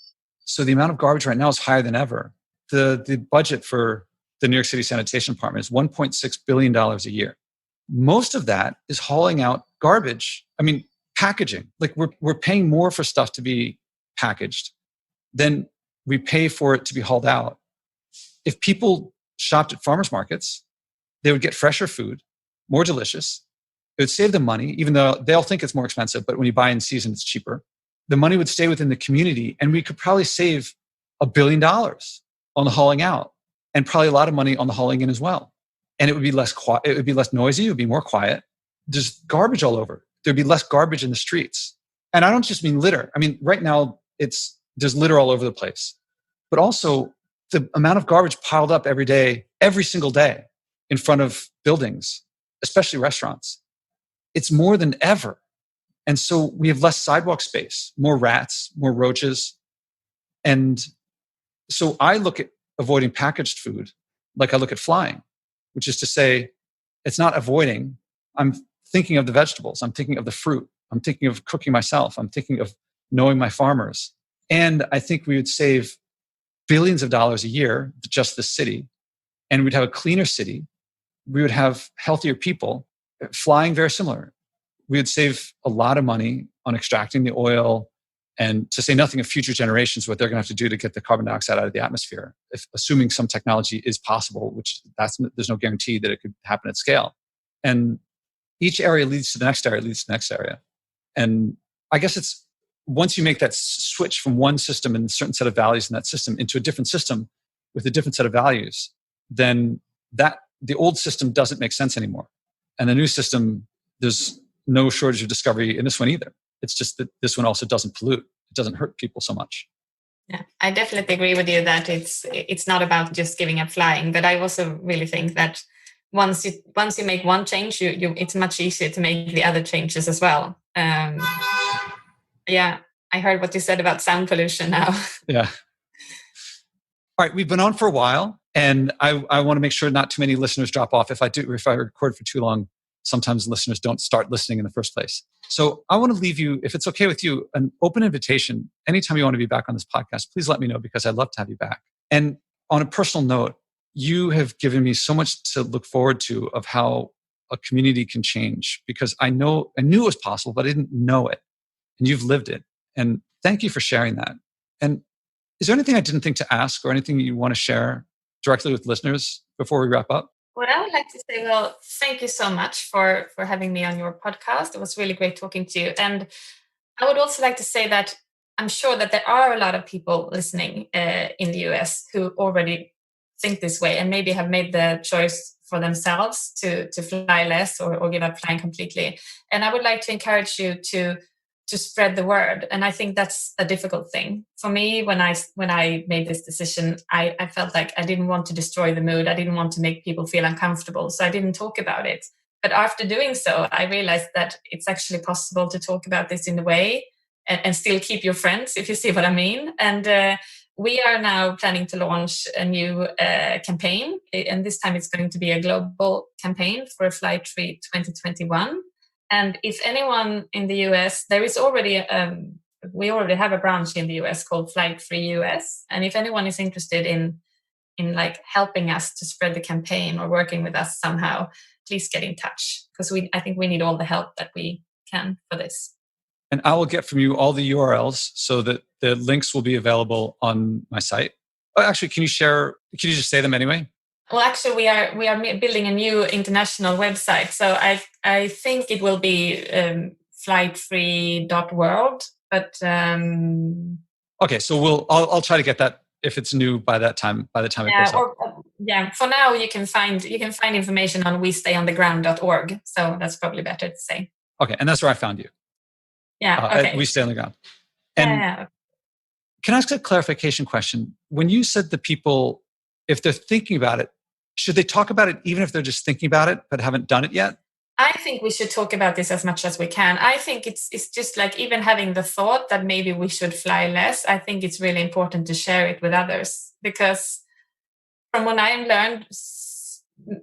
So the amount of garbage right now is higher than ever. The budget for the New York City Sanitation Department is $1.6 billion a year. Most of that is hauling out garbage. I mean, packaging. Like we're paying more for stuff to be packaged than we pay for it to be hauled out. If people shopped at farmers markets, they would get fresher food, more delicious. It would save them money, even though they'll think it's more expensive, but when you buy in season, it's cheaper. The money would stay within the community, and we could probably save $1 billion on the hauling out, and probably a lot of money on the hauling in as well. And it would be less quiet. It would be less noisy. It would be more quiet. There's garbage all over. There'd be less garbage in the streets. And I don't just mean litter. I mean, right now there's litter all over the place, but also the amount of garbage piled up every day, every single day in front of buildings, especially restaurants. It's more than ever. And so we have less sidewalk space, more rats, more roaches. And so I look at avoiding packaged food like I look at flying, which is to say, it's not avoiding. I'm thinking of the vegetables. I'm thinking of the fruit. I'm thinking of cooking myself. I'm thinking of knowing my farmers. And I think we would save billions of dollars a year, just the city. And we'd have a cleaner city. We would have healthier people. Flying, very similar. We would save a lot of money on extracting the oil, and to say nothing of future generations, what they're going to have to do to get the carbon dioxide out of the atmosphere, assuming some technology is possible, which there's no guarantee that it could happen at scale. And each area leads to the next area, leads to the next area. And I guess it's once you make that switch from one system and a certain set of values in that system into a different system with a different set of values, then the old system doesn't make sense anymore. And the new system, there's no shortage of discovery in this one either. It's just that this one also doesn't pollute. It doesn't hurt people so much. Yeah, I definitely agree with you that it's not about just giving up flying. But I also really think that once you make one change, it's much easier to make the other changes as well. Yeah, I heard what you said about sound pollution now. Yeah. All right, we've been on for a while, and I want to make sure not too many listeners drop off. If I record for too long, sometimes listeners don't start listening in the first place. So I want to leave you, if it's okay with you, an open invitation. Anytime you want to be back on this podcast, please let me know because I'd love to have you back. And on a personal note, you have given me so much to look forward to of how a community can change, because I knew it was possible, but I didn't know it. And you've lived it. And thank you for sharing that. And is there anything I didn't think to ask or anything you want to share directly with listeners before we wrap up? Well, I would like to say, well, thank you so much for having me on your podcast. It was really great talking to you. And I would also like to say that I'm sure that there are a lot of people listening in the US who already think this way and maybe have made the choice for themselves to fly less or give up flying completely. And I would like to encourage you to spread the word. And I think that's a difficult thing. For me, when I made this decision, I felt like I didn't want to destroy the mood. I didn't want to make people feel uncomfortable. So I didn't talk about it. But after doing so, I realized that it's actually possible to talk about this in a way and still keep your friends, if you see what I mean. And we are now planning to launch a new campaign. And this time it's going to be a global campaign for a Flight Free 2021. And if anyone in the US, there is already, we already have a branch in the US called Flight Free US. And if anyone is interested in like helping us to spread the campaign or working with us somehow, please get in touch, because I think we need all the help that we can for this. And I will get from you all the URLs so that the links will be available on my site. Oh, actually, can you just say them anyway? Well, actually, we are building a new international website. So I think it will be flightfree.world. But okay, so I'll try to get that if it's new by that time. By the time it goes up. For now you can find information on westayontheground.org. So that's probably better to say. Okay, and that's where I found you. Yeah. Okay. We Stay on the Ground. And can I ask a clarification question? When you said the people, if they're thinking about it, should they talk about it even if they're just thinking about it but haven't done it yet? I think we should talk about this as much as we can. I think it's just like even having the thought that maybe we should fly less. I think it's really important to share it with others, because from what I've learned,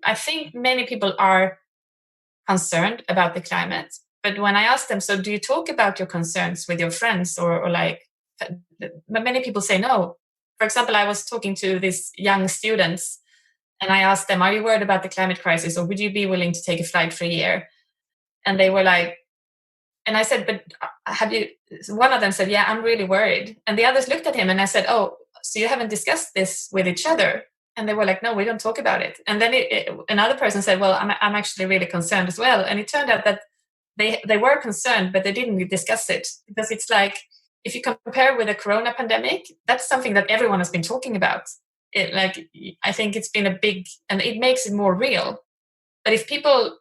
I think many people are concerned about the climate. But when I ask them, so do you talk about your concerns with your friends or like, many people say no. For example, I was talking to these young students and I asked them, are you worried about the climate crisis, or would you be willing to take a flight for a year? And they were like, and I said, but have you, one of them said, yeah, I'm really worried. And the others looked at him and I said, oh, so you haven't discussed this with each other? And they were like, no, we don't talk about it. And then another person said, well, I'm actually really concerned as well. And it turned out that they were concerned, but they didn't discuss it, because it's like, if you compare with the corona pandemic, that's something that everyone has been talking about. I think it's been a big, and it makes it more real. But if people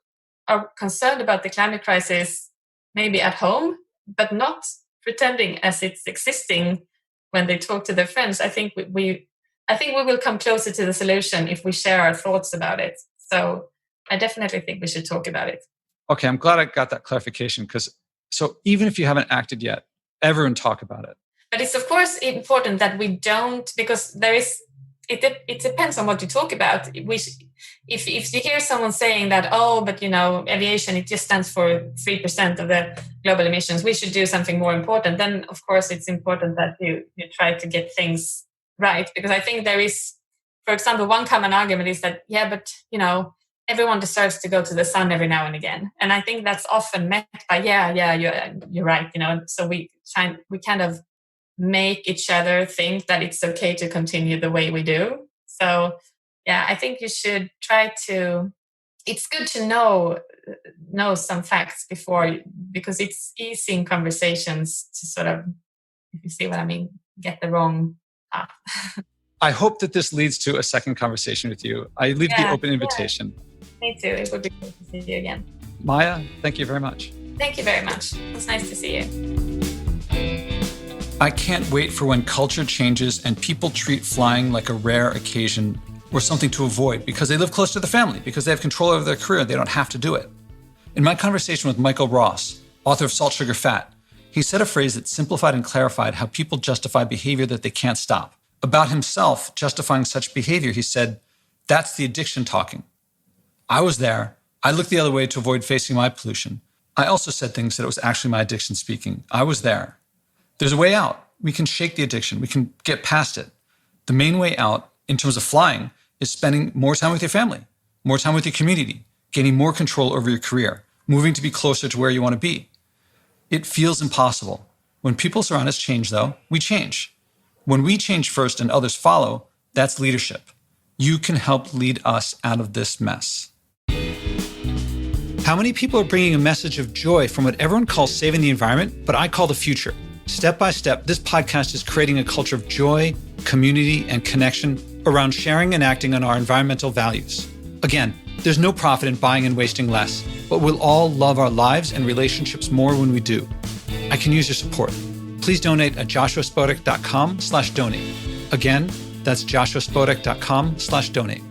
are concerned about the climate crisis, maybe at home, but not pretending as it's existing when they talk to their friends, I think we will come closer to the solution if we share our thoughts about it. So I definitely think we should talk about it. Okay, I'm glad I got that clarification, so even if you haven't acted yet, everyone talk about it. But it's of course important that we don't, because it depends on what you talk about. If you hear someone saying that, oh, but aviation, it just stands for 3% of the global emissions, we should do something more important, then of course it's important that you try to get things right. Because I think there is, for example, one common argument is that, yeah, but everyone deserves to go to the sun every now and again. And I think that's often met by, yeah, you're right. So we kind of make each other think that it's okay to continue the way we do. So yeah, I think you should try to, it's good to know some facts before, because it's easy in conversations to sort of, if you see what I mean, get the wrong path. I hope that this leads to a second conversation with you. I leave the open invitation. Yeah. Me too. It would be good to see you again. Maja, thank you very much. Thank you very much. It was nice to see you. I can't wait for when culture changes and people treat flying like a rare occasion or something to avoid because they live close to the family, because they have control over their career and they don't have to do it. In my conversation with Michael Ross, author of Salt, Sugar, Fat, he said a phrase that simplified and clarified how people justify behavior that they can't stop. About himself justifying such behavior, he said, that's the addiction talking. I was there. I looked the other way to avoid facing my pollution. I also said things that it was actually my addiction speaking. I was there. There's a way out. We can shake the addiction. We can get past it. The main way out, in terms of flying, is spending more time with your family, more time with your community, gaining more control over your career, moving to be closer to where you want to be. It feels impossible. When people around us change, though, we change. When we change first and others follow, that's leadership. You can help lead us out of this mess. How many people are bringing a message of joy from what everyone calls saving the environment, but I call the future? Step by step, this podcast is creating a culture of joy, community, and connection around sharing and acting on our environmental values. Again, there's no profit in buying and wasting less, but we'll all love our lives and relationships more when we do. I can use your support. Please donate at joshuaspodek.com/donate. Again, that's joshuaspodek.com/donate.